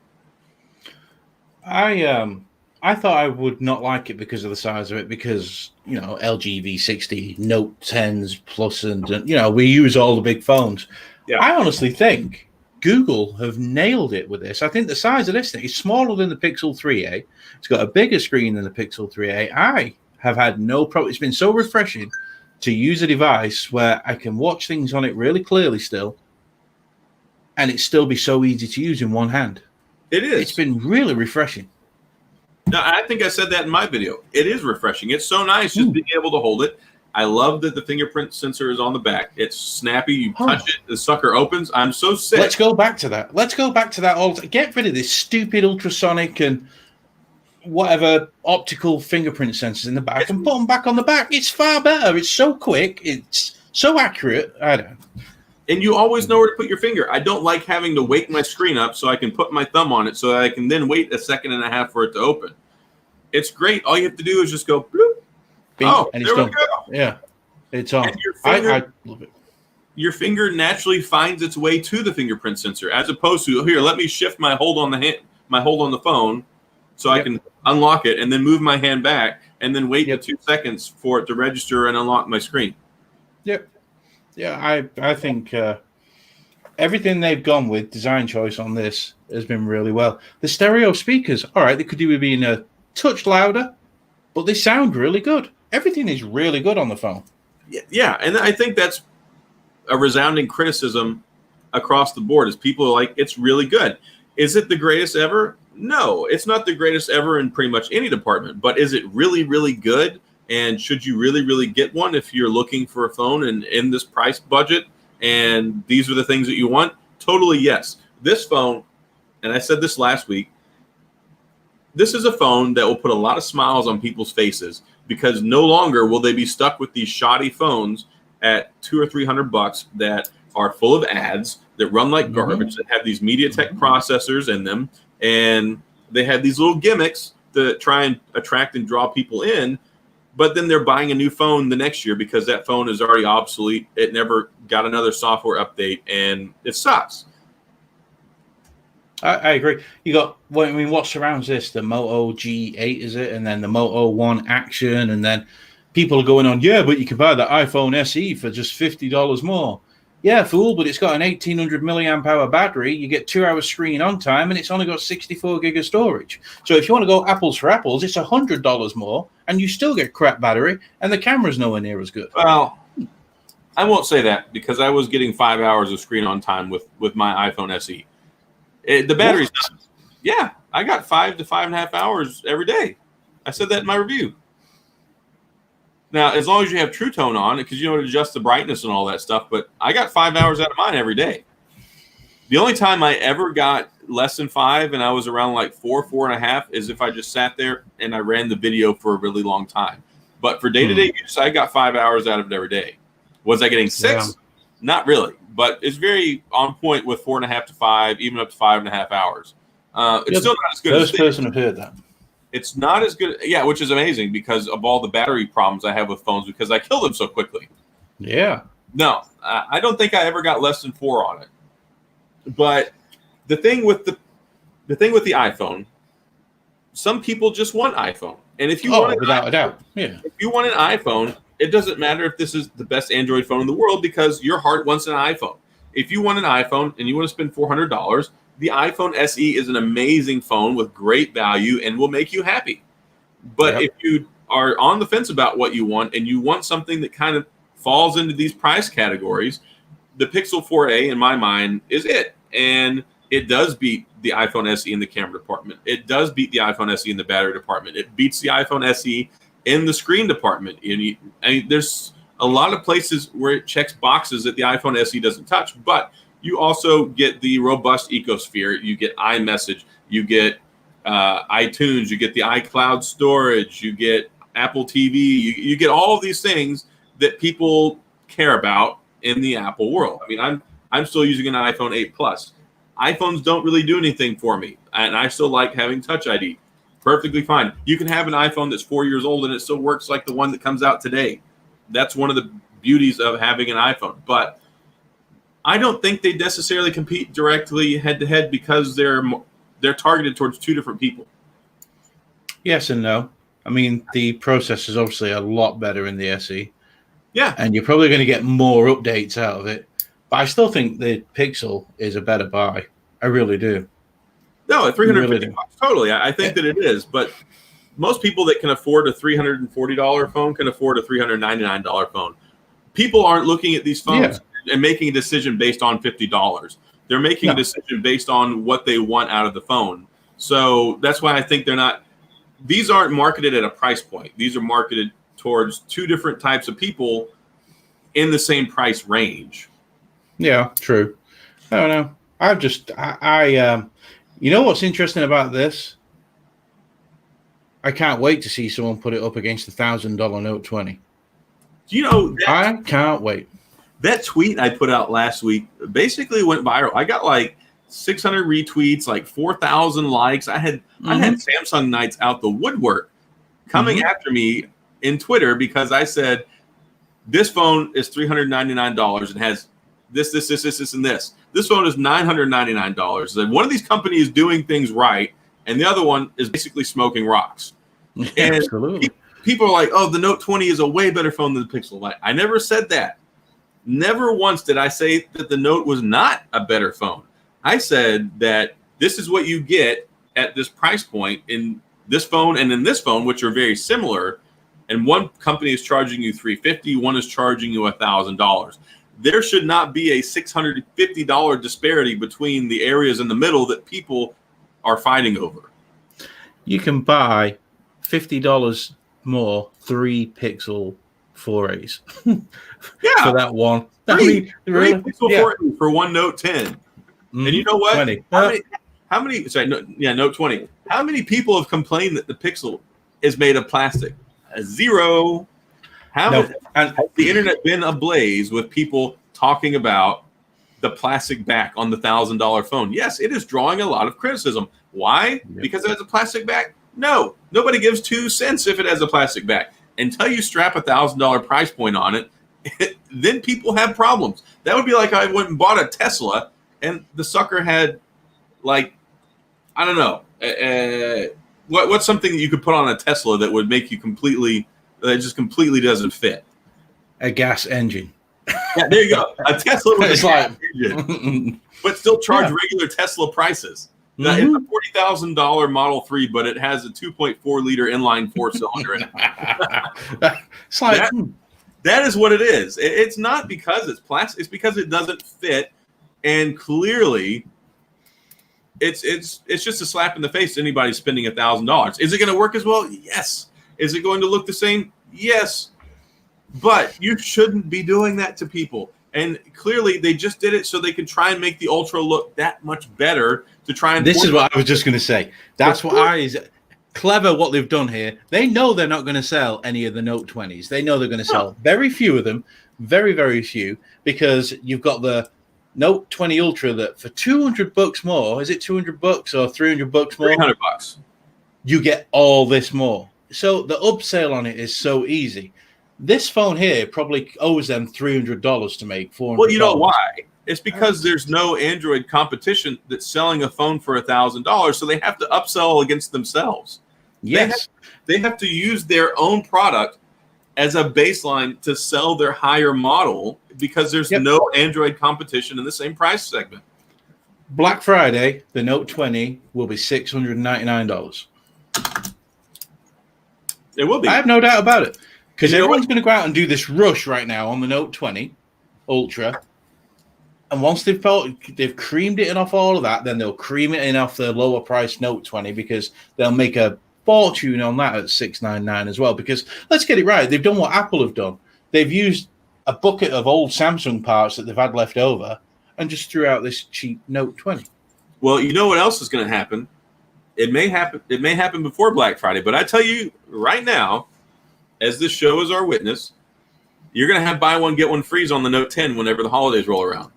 I thought I would not like it because of the size of it, because LG V60, Note 10s Plus, and we use all the big phones. Yeah. I honestly think Google have nailed it with this. I think the size of this thing is smaller than the Pixel 3a. It's got a bigger screen than the Pixel 3a. I have had no problem. It's been so refreshing to use a device where I can watch things on it really clearly still, and it still be so easy to use in one hand. It is. It's been really refreshing. No, I think I said that in my video. It is refreshing. It's so nice just being able to hold it. I love that the fingerprint sensor is on the back. It's snappy. You touch it, the sucker opens. I'm so sick. Let's go back to that. Get rid of this stupid ultrasonic and whatever optical fingerprint sensors in the back and put them back on the back. It's far better. It's so quick. It's so accurate. I don't know. And you always know where to put your finger. I don't like having to wake my screen up so I can put my thumb on it so that I can then wait a second and a half for it to open. It's great. All you have to do is just go, bloop. Oh, and there we go. Yeah, it's on. I love it. Your finger naturally finds its way to the fingerprint sensor, as opposed to here. Let me shift my hold on the phone, so I can unlock it, and then move my hand back, and then wait 2 seconds for it to register and unlock my screen. Yep. Yeah, I think everything they've gone with design choice on this has been really well. The stereo speakers, all right, they could do with being a touch louder, but they sound really good. Everything is really good on the phone. Yeah, and I think that's a resounding criticism across the board is people are like, it's really good. Is it the greatest ever? No, it's not the greatest ever in pretty much any department, but is it really, really good? And should you really, really get one if you're looking for a phone and in this price budget and these are the things that you want? Totally yes. This phone, and I said this last week, this is a phone that will put a lot of smiles on people's faces because no longer will they be stuck with these shoddy phones at $200 or $300 that are full of ads that run like garbage, that have these MediaTek processors in them, and they have these little gimmicks to try and attract and draw people in. But then they're buying a new phone the next year because that phone is already obsolete. It never got another software update, and it sucks. I agree. You got, what surrounds this? The Moto G8, is it? And then the Moto One Action, and then people are going on, yeah, but you can buy the iPhone SE for just $50 more. Yeah, fool, but it's got an 1800 milliamp hour battery. You get 2 hours screen on time, and it's only got 64 gig of storage. So if you want to go apples for apples, it's $100 more, and you still get crap battery, and the camera's nowhere near as good. Well, I won't say that because I was getting 5 hours of screen on time with my iPhone SE. The battery's done. Yeah, I got 5 to 5.5 hours every day. I said that in my review. Now, as long as you have True Tone on, because you know to adjust the brightness and all that stuff, but I got 5 hours out of mine every day. The only time I ever got less than 5 and I was around like 4.5 is if I just sat there and I ran the video for a really long time. But for day-to-day use, I got 5 hours out of it every day. Was I getting 6? Yeah. Not really, but it's very on point with 4.5 to 5, even up to 5.5 hours. It's still not as good. First person have heard that. It's not as good, which is amazing because of all the battery problems I have with phones because I kill them so quickly. Yeah. No, I don't think I ever got less than 4 on it. But the thing with the iPhone, some people just want iPhone, and if you want without a doubt, if you want an iPhone, it doesn't matter if this is the best Android phone in the world because your heart wants an iPhone. If you want an iPhone and you want to spend $400. The iPhone SE is an amazing phone with great value and will make you happy. But if you are on the fence about what you want and you want something that kind of falls into these price categories, the Pixel 4a, in my mind, is it. And it does beat the iPhone SE in the camera department. It does beat the iPhone SE in the battery department. It beats the iPhone SE in the screen department. And there's a lot of places where it checks boxes that the iPhone SE doesn't touch. But you also get the robust ecosphere. You get iMessage. You get iTunes. You get the iCloud storage. You get Apple TV. You get all of these things that people care about in the Apple world. I mean, I'm still using an iPhone 8 Plus. iPhones don't really do anything for me, and I still like having Touch ID. Perfectly fine. You can have an iPhone that's 4 years old and it still works like the one that comes out today. That's one of the beauties of having an iPhone. But I don't think they necessarily compete directly head-to-head because they're targeted towards two different people. Yes and no. I mean, the processor is obviously a lot better in the SE. Yeah. And you're probably going to get more updates out of it. But I still think the Pixel is a better buy. I really do. No, at $350, totally. I think that it is. But most people that can afford a $340 phone can afford a $399 phone. People aren't looking at these phones and making a decision based on $50. They're making a decision based on what they want out of the phone. So that's why I think they're not these aren't marketed at a price point. These are marketed towards two different types of people in the same price range. Yeah, true. I don't know. You know what's interesting about this? I can't wait to see someone put it up against the $1,000 Note 20. You know, I can't wait. That tweet I put out last week basically went viral. I got like 600 retweets, like 4,000 likes. I had Samsung Knights out the woodwork coming after me in Twitter because I said this phone is $399 and has this, and this. This phone is $999. And one of these companies is doing things right, and the other one is basically smoking rocks. And absolutely. People are like, "Oh, the Note 20 is a way better phone than the Pixel." I never said that. Never once did I say that the Note was not a better phone. I said that this is what you get at this price point in this phone and in this phone, which are very similar. And one company is charging you $350, one is charging you $1,000. There should not be a $650 disparity between the areas in the middle that people are fighting over. You can buy $50 more 3 Pixel 4As. For that one. Three Pixel 4A for one Note 10. And you know what? 20. How many? Sorry, Note 20. How many people have complained that the Pixel is made of plastic? Zero. Has the internet been ablaze with people talking about the plastic back on the $1,000 phone? Yes, it is drawing a lot of criticism. Why? Because it has a plastic back? No. Nobody gives 2 cents if it has a plastic back. Until you strap $1,000 price point on it, then people have problems. That would be like I went and bought a Tesla and the sucker had, like, I don't know, what's something that you could put on a Tesla that would make you completely doesn't fit? A gas engine. Yeah, there you go. A Tesla with a gas engine, but still charge regular Tesla prices. Now, it's a $40,000 Model 3, but it has a 2.4 liter inline 4-cylinder in it. It's like that is what it is. It's not because it's plastic. It's because it doesn't fit, and clearly, it's just a slap in the face to anybody spending $1,000. Is it going to work as well? Yes. Is it going to look the same? Yes. But you shouldn't be doing that to people. And clearly, they just did it so they could try and make the Ultra look that much better to try and. This is what I was just going to say. That's clever what they've done here. They know they're not going to sell any of the Note 20s. They know they're going to sell very few of them, very, very few, because you've got the Note 20 Ultra that for $200 more, is it $200 or $300 more? $300. You get all this more. So the upsell on it is so easy. This phone here probably owes them $300 to make $400. Well, you know why? It's because there's no Android competition that's selling a phone for $1,000, so they have to upsell against themselves. Yes. They have to use their own product as a baseline to sell their higher model because there's no Android competition in the same price segment. Black Friday, the Note 20 will be $699. It will be. I have no doubt about it. Because everyone's going to go out and do this rush right now on the Note 20 Ultra. And once they've creamed it in off all of that, then they'll cream it in off the lower price Note 20 because they'll make a fortune on that at $699 as well. Because let's get it right. They've done what Apple have done. They've used a bucket of old Samsung parts that they've had left over and just threw out this cheap Note 20. Well, you know what else is going to happen? It may happen before Black Friday, but I tell you right now, as this show is our witness, you're going to have buy one, get one freeze on the Note 10 whenever the holidays roll around.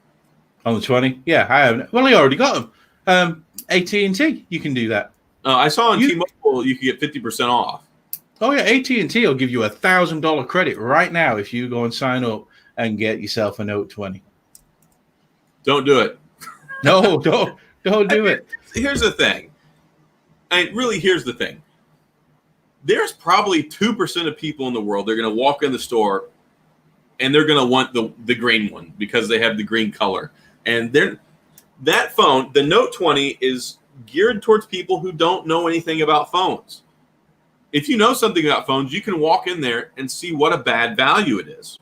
On the 20? Yeah, I haven't. Well, I already got them. AT&T, you can do that. I saw on T-Mobile you could get 50% off. Oh, yeah, AT&T will give you a $1,000 credit right now if you go and sign up and get yourself a Note 20. Don't do it. No, don't do it. Here's the thing. Here's the thing. There's probably 2% of people in the world, they're going to walk in the store and they're going to want the green one because they have the green color. And that phone, the Note 20, is geared towards people who don't know anything about phones. If you know something about phones, you can walk in there and see what a bad value it is.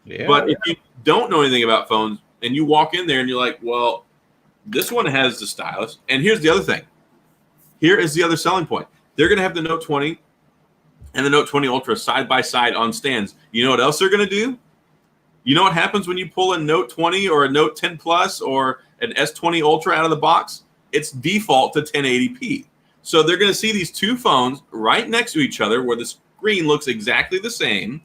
Yeah. But if you don't know anything about phones and you walk in there and you're like, well, this one has the stylus. And here's the other thing. Here is the other selling point. They're going to have the Note 20 and the Note 20 Ultra side by side on stands. You know what else they're going to do? You know what happens when you pull a Note 20 or a Note 10 Plus or an S20 Ultra out of the box? It's default to 1080p. So they're going to see these two phones right next to each other where the screen looks exactly the same.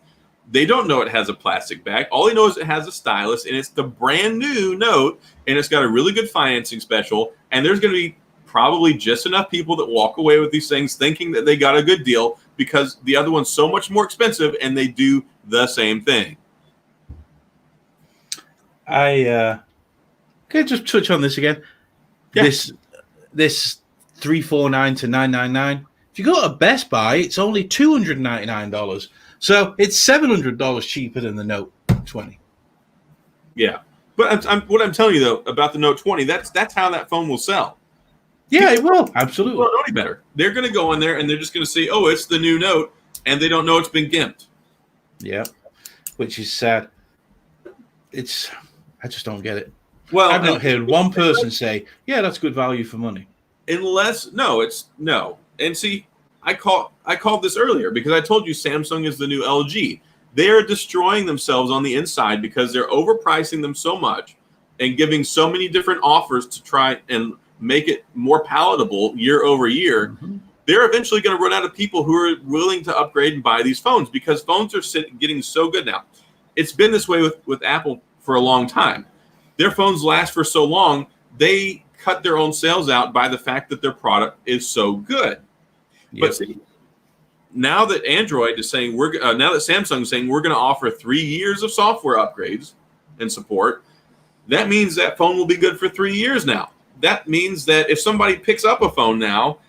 They don't know it has a plastic back. All they know is it has a stylus, and it's the brand new Note, and it's got a really good financing special, and there's going to be probably just enough people that walk away with these things thinking that they got a good deal because the other one's so much more expensive, and they do the same thing. Can I just touch on this again? Yeah. This $349 to $999. If you go to Best Buy, it's only $299. So it's $700 cheaper than the Note 20. Yeah, but what I'm telling you though about the Note 20, that's how that phone will sell. Yeah, it will. Absolutely. People don't know any better. They're going to go in there and they're just going to say, "Oh, it's the new Note," and they don't know it's been gimped. Yeah, which is sad. I just don't get it. Well, I've not heard one person say, "Yeah, that's good value for money." Unless no. And see, I called this earlier because I told you Samsung is the new LG. They are destroying themselves on the inside because they're overpricing them so much and giving so many different offers to try and make it more palatable year over year. Mm-hmm. They're eventually going to run out of people who are willing to upgrade and buy these phones because phones are getting so good now. It's been this way with Apple for a long time. Their phones last for so long, they cut their own sales out by the fact that their product is so good. Yep. But see, now that Android is saying now that Samsung is saying we're going to offer 3 years of software upgrades and support, that means that phone will be good for 3 years now. That means that if somebody picks up a phone now,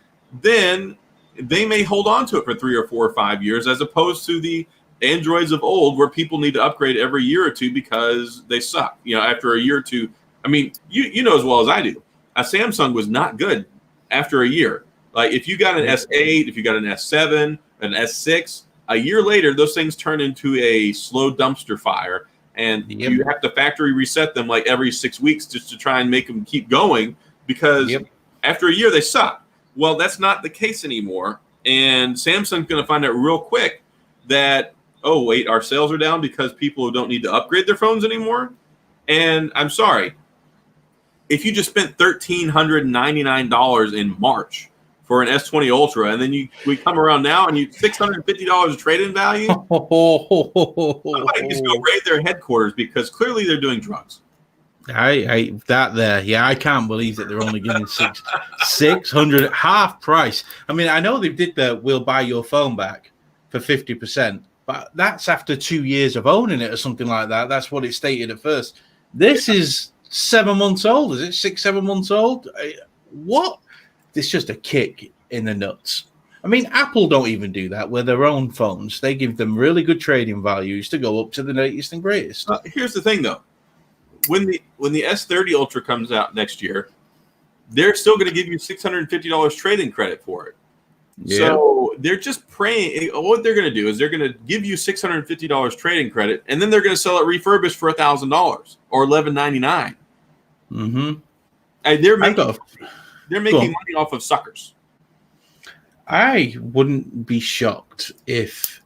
then they may hold on to it for 3 or 4 or 5 years, as opposed to the Androids of old where people need to upgrade every year or two because they suck. After a year or two, I mean, you know as well as I do, a Samsung was not good after a year. Like if you got an S8, if you got an S7, an S6, a year later, those things turn into a slow dumpster fire. And you have to factory reset them like every 6 weeks just to try and make them keep going because after a year, they suck. Well, that's not the case anymore. And Samsung's going to find out real quick that, oh, wait, our sales are down because people don't need to upgrade their phones anymore. And I'm sorry, if you just spent $1,399 in March for an S20 Ultra, and then we come around now and you $650 of trade-in value, somebody needs to go raid their headquarters because clearly they're doing drugs. I can't believe that they're only giving 600 half price. I mean, I know they did the "we'll buy your phone back" for 50%, but that's after 2 years of owning it or something like that. That's what it stated at first. This is 7 months old. Is it 6-7 months old? What? It's just a kick in the nuts. I mean, Apple don't even do that with their own phones. They give them really good trading values to go up to the latest and greatest. Here's the thing, though. When the S30 Ultra comes out next year, they're still going to give you $650 trade-in credit for it. Yeah. So they're just praying. What they're going to do is they're going to give you $650 trade-in credit, and then they're going to sell it refurbished for $1,000 or $1,199. Mm-hmm. And they're making money off of suckers. I wouldn't be shocked if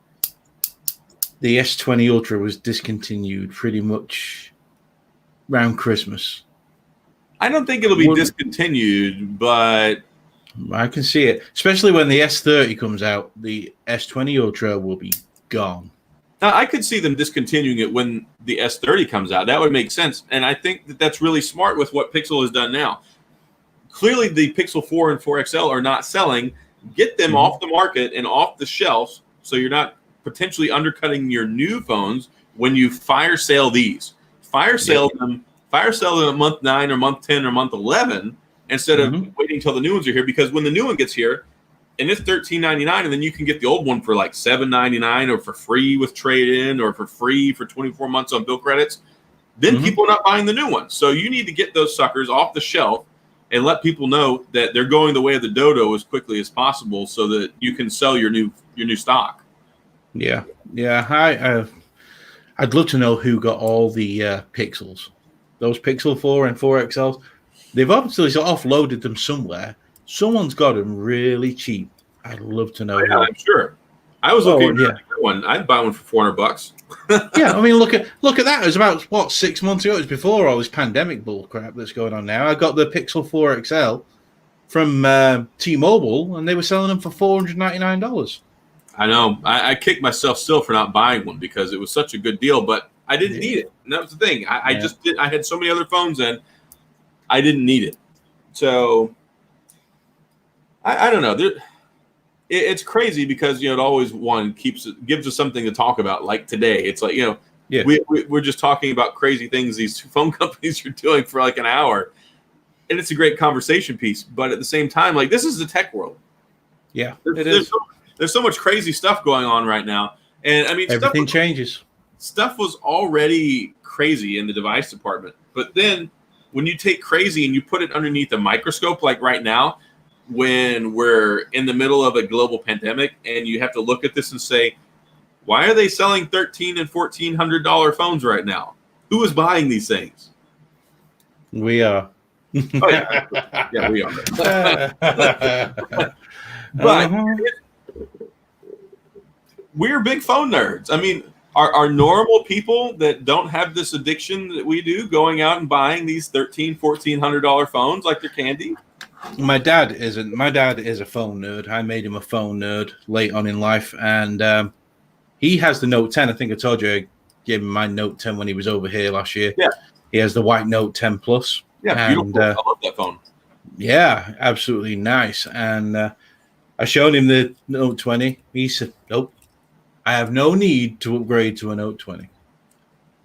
the S20 Ultra was discontinued pretty much around Christmas. I don't think it'll be discontinued, but I can see it. Especially when the S30 comes out, the S20 Ultra will be gone. Now, I could see them discontinuing it when the S30 comes out. That would make sense. And I think that that's really smart with what Pixel has done now. Clearly, the Pixel 4 and 4 XL are not selling. Get them off the market and off the shelves so you're not potentially undercutting your new phones when you fire sale these. Fire sale them at month 9 or month 10 or month 11 instead of waiting until the new ones are here, because when the new one gets here and it's $13.99, and then you can get the old one for like $7.99 or for free with trade-in or for free for 24 months on bill credits, then people are not buying the new one. So you need to get those suckers off the shelf and let people know that they're going the way of the dodo as quickly as possible so that you can sell your new stock. Yeah. I'd love to know who got all the Pixels. Those Pixel 4 and 4 XLs. They've obviously offloaded them somewhere. Someone's got them really cheap. I'd love to know. Oh, yeah, I'm sure. I was looking at a good one. I'd buy one for $400. Yeah, I mean, look at that. It was about what 6 months ago. It was before all this pandemic bull crap that's going on now. I got the Pixel 4 XL from T-Mobile, and they were selling them for $499. I know. I kicked myself still for not buying one because it was such a good deal, but I didn't need it. And that was the thing. I just did. I had so many other phones, and I didn't need it. So I don't know. It's crazy because it always gives us something to talk about. Like today, it's like we're just talking about crazy things these phone companies are doing for like an hour, and it's a great conversation piece. But at the same time, like, this is the tech world. Yeah, there's so much crazy stuff going on right now, and I mean everything changes. Stuff was already crazy in the device department, but then when you take crazy and you put it underneath a microscope, like right now, when we're in the middle of a global pandemic, and you have to look at this and say, why are they selling $1,300 and $1,400 phones right now? Who is buying these things? We are. Oh, yeah, we are. But we're big phone nerds. I mean, are normal people that don't have this addiction that we do going out and buying these $1,300, $1,400 phones like they're candy? My dad isn't. My dad is a phone nerd. I made him a phone nerd late on in life, and he has the Note 10. I think I told you I gave him my Note 10 when he was over here last year. Yeah. He has the white Note 10 Plus. Yeah, beautiful. I love that phone. Yeah, absolutely nice. And I showed him the Note 20. He said, nope, I have no need to upgrade to a Note 20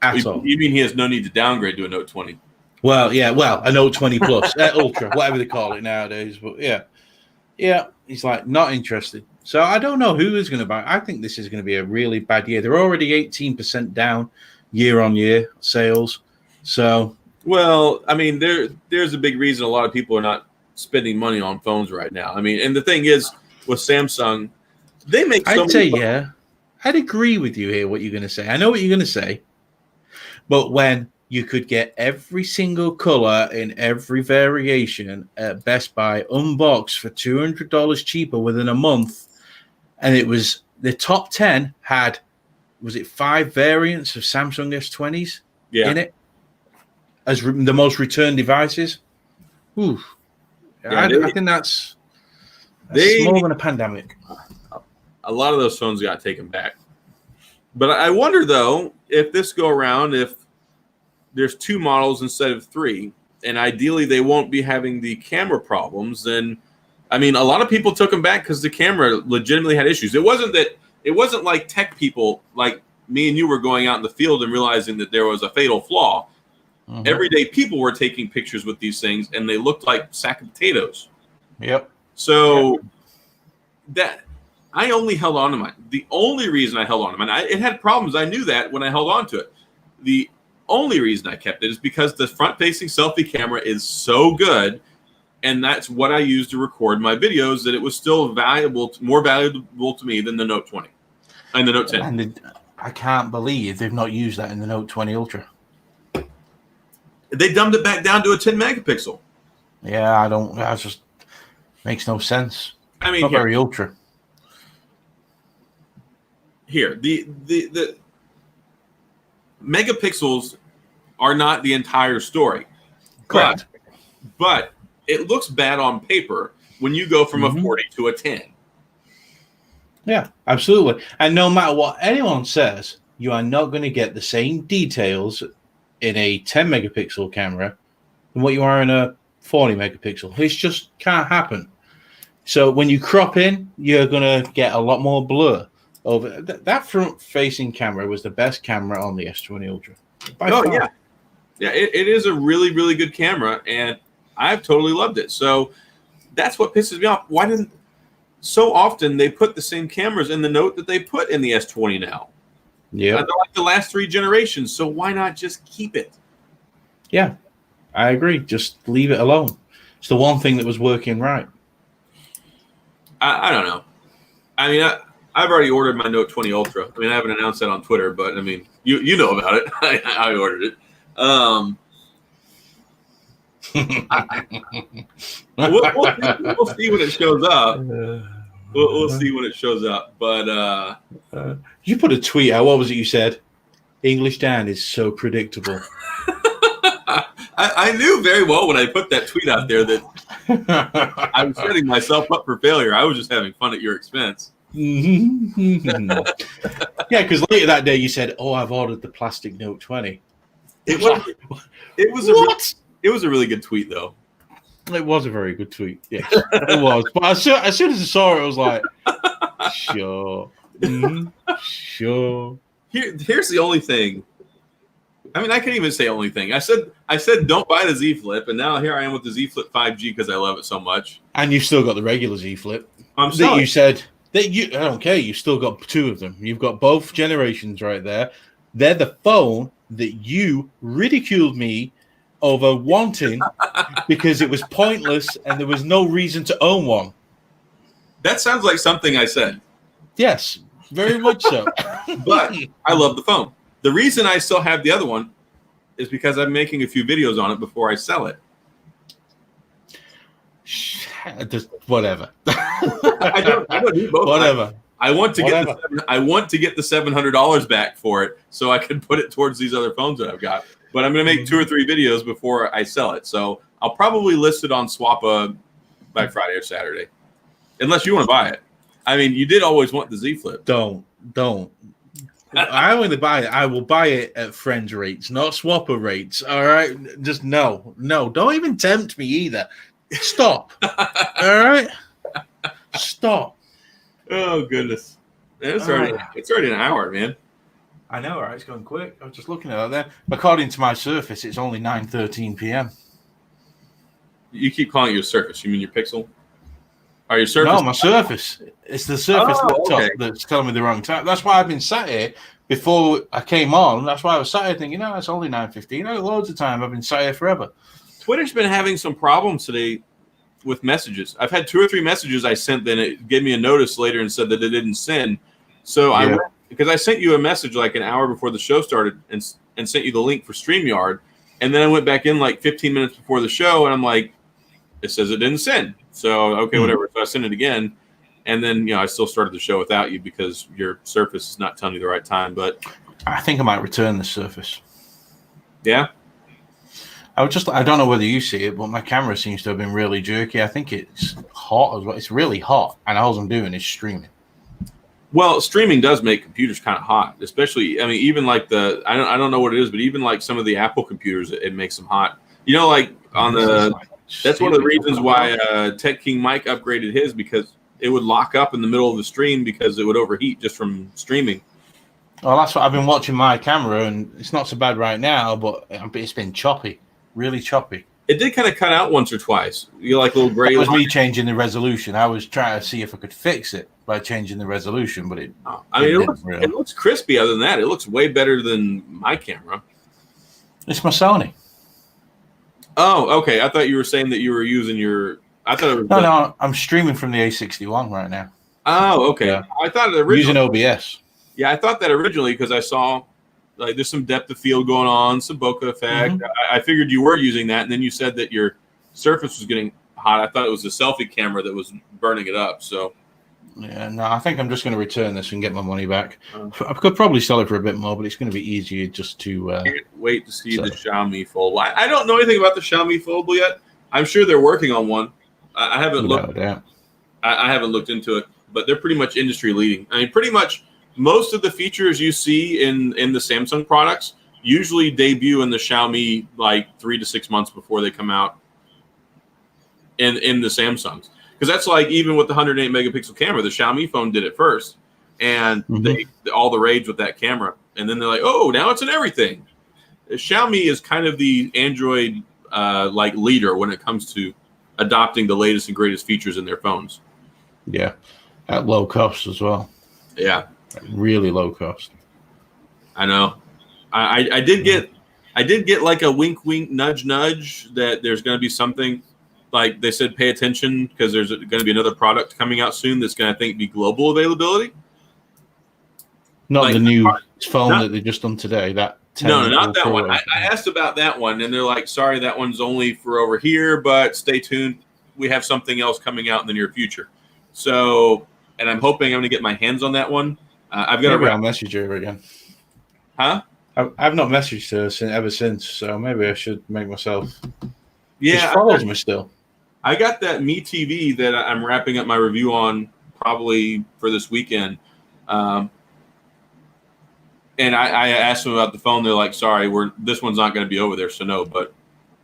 at all. You mean he has no need to downgrade to a Note 20? Well, yeah, a Note 20 Plus, Ultra, whatever they call it nowadays. But yeah, he's like, not interested. So I don't know who is going to buy. I think this is going to be a really bad year. They're already 18% down year on year sales. So, well, I mean, there's a big reason a lot of people are not spending money on phones right now. I mean, and the thing is, with Samsung, they make so I'd say, yeah, I'd agree with you here, what you're going to say. I know what you're going to say. But when you could get every single color in every variation at Best Buy unboxed for $200 cheaper within a month, and it was the top 10 had, was it 5 variants of Samsung S20s in it as the most returned devices? Ooh, yeah, I think that's more than a pandemic. A lot of those phones got taken back. But I wonder, though, if this go around, if there's 2 models instead of 3, and ideally they won't be having the camera problems, then, I mean, a lot of people took them back because the camera legitimately had issues. It wasn't like tech people like me and you were going out in the field and realizing that there was a fatal flaw. Mm-hmm. Everyday people were taking pictures with these things, and they looked like sack of potatoes. Yep. So that I only held on to mine. The only reason I held on to mine, it had problems. I knew that when I held on to it. The only reason I kept it is because the front-facing selfie camera is so good, and that's what I used to record my videos, that it was still more valuable to me than the Note 20 and the Note 10. And I can't believe they've not used that in the Note 20 Ultra. They dumbed it back down to a 10 megapixel. Yeah, that just makes no sense. I mean, not very ultra. Here, the megapixels are not the entire story. Correct. But it looks bad on paper when you go from a 40 to a 10. Yeah, absolutely. And no matter what anyone says, you are not going to get the same details in a 10 megapixel camera than what you are in a 40 megapixel. It just can't happen. So when you crop in, you're going to get a lot more blur. Over that front-facing camera was the best camera on the S20 Ultra. Yeah, it is a really, really good camera, and I've totally loved it. So that's what pisses me off. Why didn't so often they put the same cameras in the Note that they put in the S20 now? Yeah, they're like the last 3 generations. So why not just keep it? Yeah, I agree. Just leave it alone. It's the one thing that was working right. I don't know. I mean, I've already ordered my Note 20 Ultra. I mean, I haven't announced that on Twitter, but I mean, you know about it. I ordered it. We'll see when it shows up. We'll see when it shows up. But you put a tweet out. What was it you said? English Dan is so predictable. I knew very well when I put that tweet out there that I was setting myself up for failure. I was just having fun at your expense. Yeah, because later that day you said, "Oh, I've ordered the plastic Note 20." It was a really good tweet, though. It was a very good tweet. Yeah, it was. But as soon as I saw it, I was like, "Sure, sure." Here's the only thing. I mean, I can't even say only thing. I said don't buy the Z Flip, and now here I am with the Z Flip 5G because I love it so much. And you've still got the regular Z Flip. You said that you. I don't care. You've still got two of them. You've got both generations right there. They're the phone that you ridiculed me over wanting because it was pointless and there was no reason to own one. That sounds like something I said. Yes, very much so. But I love the phone. The reason I still have the other one is because I'm making a few videos on it before I sell it. Just whatever. I don't need both. Whatever. I want to get the $700 back for it so I can put it towards these other phones that I've got. But I'm going to make 2 or 3 videos before I sell it. So I'll probably list it on Swappa by Friday or Saturday, unless you want to buy it. I mean, you did always want the Z Flip. Don't. I only buy it. I will buy it at friends rates, not Swapper rates. All right, just no. Don't even tempt me either. Stop. All right, stop. Oh goodness, it's already an hour, man. I know, right? It's going quick. I was just looking at it there. According to my Surface, it's only 9:13 p.m. You keep calling it your Surface. You mean your Pixel? Or your Surface? No, my Surface. It's the Surface laptop that's telling me the wrong time. That's why I've been sat here before I came on. That's why I was sat here thinking, no, it's only 9:15. Loads of time. I've been sat here forever. Twitter's been having some problems today with messages. I've had 2 or 3 messages I sent, then it gave me a notice later and said that it didn't send. So because I sent you a message like an hour before the show started and sent you the link for StreamYard, and then I went back in like 15 minutes before the show, and I'm like, it says it didn't send. So okay, whatever. So I sent it again, and then I still started the show without you because your Surface is not telling you the right time. But I think I might return the Surface. Yeah. I don't know whether you see it, but my camera seems to have been really jerky. I think it's hot as well. It's really hot, and all I'm doing is streaming. Well, streaming does make computers kind of hot, especially. I mean, even like I don't know what it is, but even like some of the Apple computers, it makes them hot. Like on the. That's one of the reasons why Tech King Mike upgraded his, because it would lock up in the middle of the stream because it would overheat just from streaming. Well, that's what I've been watching my camera, and it's not so bad right now, but it's been choppy, really choppy. It did kind of cut out once or twice. You like little gray. It was me changing the resolution. I was trying to see if I could fix it by changing the resolution, but it. It looks crispy. Other than that, it looks way better than my camera. It's my Sony. Oh, okay. I thought you were saying that you were using your. I thought it was. No. I'm streaming from the A61 right now. Oh, okay. Yeah. I thought it originally using OBS. Yeah, I thought that originally because I saw like there's some depth of field going on, some bokeh effect. Mm-hmm. I figured you were using that, and then you said that your Surface was getting hot. I thought it was the selfie camera that was burning it up. So. Yeah, no, I think I'm just going to return this and get my money back. I could probably sell it for a bit more, but it's going to be easier just to. Can't wait to see the Xiaomi Fold. I don't know anything about the Xiaomi Fold yet. I'm sure they're working on one. I haven't looked. I haven't looked into it, but they're pretty much industry leading. I mean, pretty much most of the features you see in the Samsung products usually debut in the Xiaomi like 3 to 6 months before they come out in the Samsungs. Because that's like even with the 108 megapixel camera, the Xiaomi phone did it first, and all the rage with that camera, and then they're like, oh, now it's in everything. Xiaomi is kind of the Android like leader when it comes to adopting the latest and greatest features in their phones. Yeah, at low cost as well. Yeah, really low cost. I know. I did get like a wink, nudge, nudge that there's going to be something. Like they said, pay attention because there's going to be another product coming out soon that's going to, I think, be global availability. Not like the new phone that they just done today. No, not that one. I asked about that one, and they're like, sorry, that one's only for over here, but stay tuned. We have something else coming out in the near future. So and I'm hoping I'm going to get my hands on that one. I've got maybe I'll message her again. Huh? I've not messaged her ever since, so maybe I should make myself. Yeah, she follows me still. I got that Me TV that I'm wrapping up my review on probably for this weekend. And I asked them about the phone. They're like, sorry, this one's not going to be over there. So no, but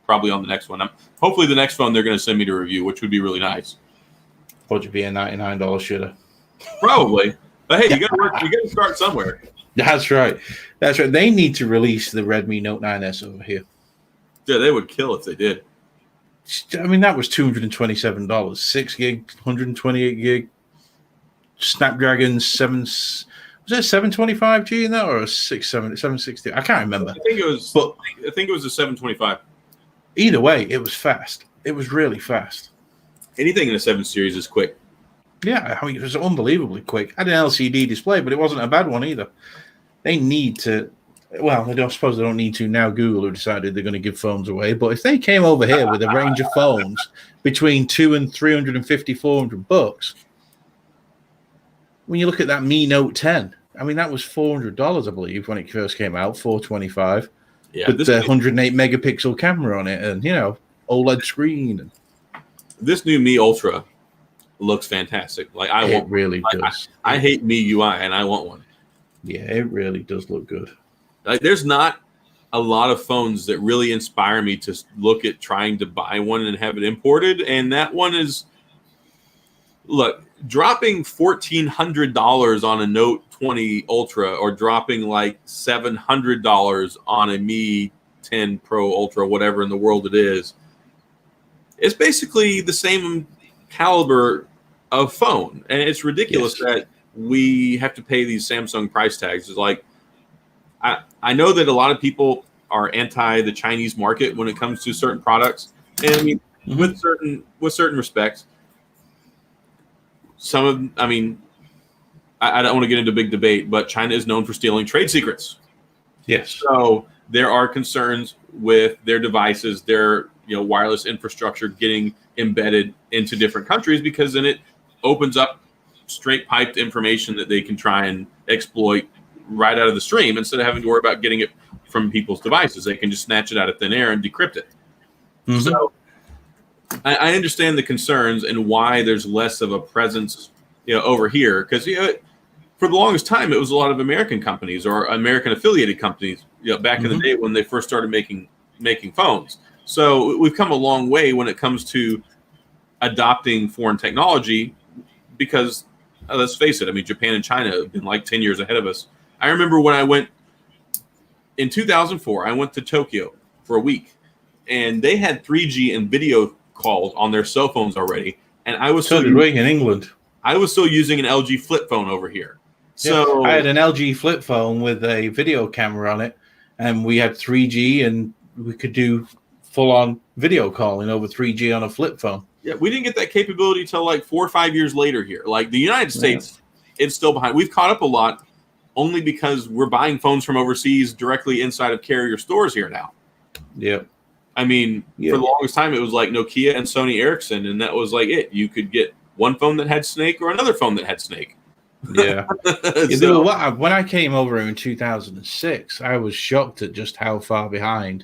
probably on the next one. Hopefully the next phone they're going to send me to review, which would be really nice. Would you be a $99 shitter? Probably. But hey, you got to work. You got to start somewhere. That's right. That's right. They need to release the Redmi Note 9S over here. Yeah, they would kill if they did. I mean, that was $227. 6 gig, 128 gig, Snapdragon 7. Was there 725G in that or a 760? I can't remember. I think it was a 725. Either way, it was fast. It was really fast. Anything in a 7 series is quick. Yeah, I mean, it was unbelievably quick. I had an LCD display, but it wasn't a bad one either. They need to. Well, I suppose they don't need to now. Google have decided they're going to give phones away. But if they came over here with a range of phones between $200 and $350, $400, when you look at that Mi Note 10, I mean, that was $400, I believe, when it first came out, $425. Yeah, with the 108 megapixel camera on it, and OLED screen. And this new Mi Ultra looks fantastic. Like it really does. I hate Mi UI, and I want one. Yeah, it really does look good. Like, there's not a lot of phones that really inspire me to look at trying to buy one and have it imported. And that one is, look, dropping $1,400 on a Note 20 Ultra or dropping like $700 on a Mi 10 Pro Ultra, whatever in the world it is, it's basically the same caliber of phone. And it's ridiculous that we have to pay these Samsung price tags. It's like, I know that a lot of people are anti the Chinese market when it comes to certain products, and I mean, with certain respects, I don't want to get into a big debate, but China is known for stealing trade secrets. Yes. So there are concerns with their devices, their wireless infrastructure getting embedded into different countries, because then it opens up straight piped information that they can try and exploit right out of the stream instead of having to worry about getting it from people's devices. They can just snatch it out of thin air and decrypt it. Mm-hmm. So I understand the concerns and why there's less of a presence, over here, because for the longest time it was a lot of American companies or American affiliated companies, back in the day when they first started making phones. So we've come a long way when it comes to adopting foreign technology, because let's face it, I mean, Japan and China have been like 10 years ahead of us. I remember when I went in 2004, I went to Tokyo for a week, and they had 3G and video calls on their cell phones already. And I was in England. I was still using an LG flip phone over here. So I had an LG flip phone with a video camera on it, and we had 3G, and we could do full-on video calling over 3G on a flip phone. Yeah, we didn't get that capability till like 4 or 5 years later here. Like the United States, it's still behind. We've caught up a lot, only because we're buying phones from overseas directly inside of carrier stores here now. Yeah. I mean, for the longest time, it was like Nokia and Sony Ericsson, and that was like it. You could get one phone that had Snake or another phone that had Snake. Yeah. When I came over in 2006, I was shocked at just how far behind,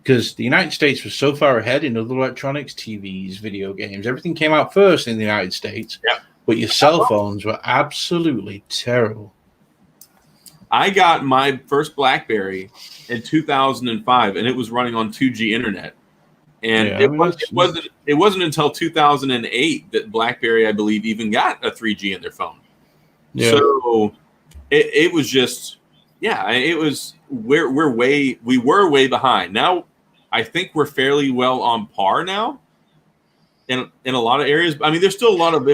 because the United States was so far ahead in other electronics, TVs, video games. Everything came out first in the United States, but your cell phones were absolutely terrible. I got my first BlackBerry in 2005, and it was running on 2G internet. And it wasn't until 2008 that BlackBerry, I believe, even got a 3G in their phone. Yeah. So it was just, it was we were way behind. Now I think we're fairly well on par now in a lot of areas. I mean, there's still a lot of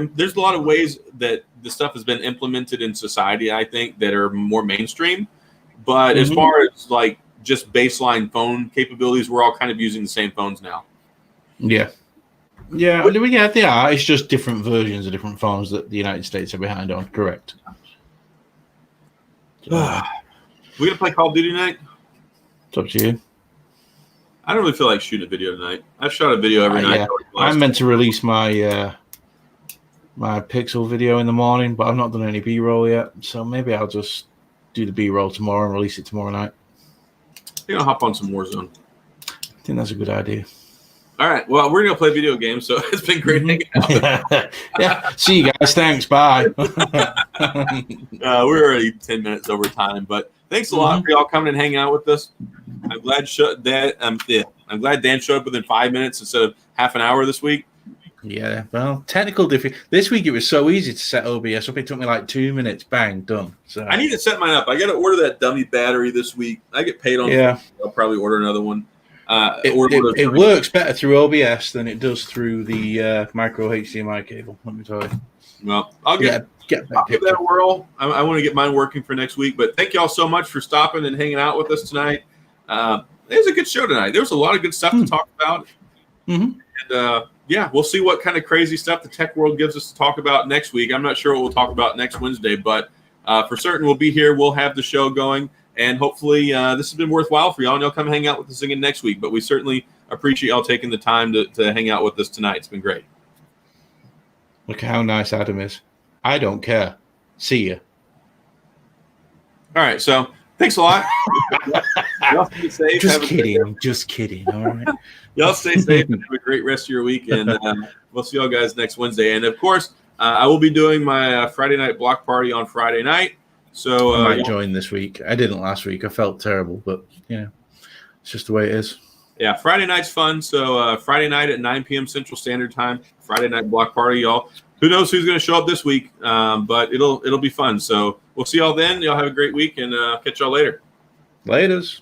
ways that the stuff has been implemented in society, I think, that are more mainstream. But as far as like just baseline phone capabilities, we're all kind of using the same phones now. Yeah. Yeah, they are. It's just different versions of different phones that the United States are behind on. Correct. We gonna play Call of Duty tonight? It's up to you. I don't really feel like shooting a video tonight. I've shot a video every night. Yeah. I'm meant to release my my Pixel video in the morning, but I've not done any B-roll yet. So maybe I'll just do the B-roll tomorrow and release it tomorrow night. You're gonna hop on some Warzone. I think that's a good idea. All right. Well, we're gonna play video games, so it's been great hanging out. Yeah. See you guys. Thanks. Bye. We're already 10 minutes over time, but thanks a lot for y'all coming and hanging out with us. I'm glad I'm glad Dan showed up within 5 minutes instead of half an hour this week. Yeah, well, technical difficulty. This week it was so easy to set OBS up. It took me like 2 minutes. Bang, done. So I need to set mine up. I got to order that dummy battery this week. I get paid on. Yeah. I'll probably order another one. It works better through OBS than it does through the micro HDMI cable. Let me tell you. Well, I'll give that a whirl. I want to get mine working for next week. But thank y'all so much for stopping and hanging out with us tonight. It was a good show tonight. There was a lot of good stuff to talk about. And yeah, we'll see what kind of crazy stuff the tech world gives us to talk about next week. I'm not sure what we'll talk about next Wednesday, but for certain we'll be here. We'll have the show going, and hopefully this has been worthwhile for y'all, and y'all come hang out with us again next week. But we certainly appreciate y'all taking the time to hang out with us tonight. It's been great. Look how nice Adam is. I don't care. See ya. All right, so thanks a lot. Y'all stay safe. Just kidding. I'm just kidding. All right. Y'all stay safe and have a great rest of your week. And we'll see y'all guys next Wednesday. And, of course, I will be doing my Friday night block party on Friday night. So I might join this week. I didn't last week. I felt terrible, but, it's just the way it is. Yeah, Friday night's fun. So Friday night at 9 p.m. Central Standard Time, Friday night block party, y'all. Who knows who's going to show up this week, but it'll be fun. So we'll see y'all then. Y'all have a great week, and catch y'all later. Laters.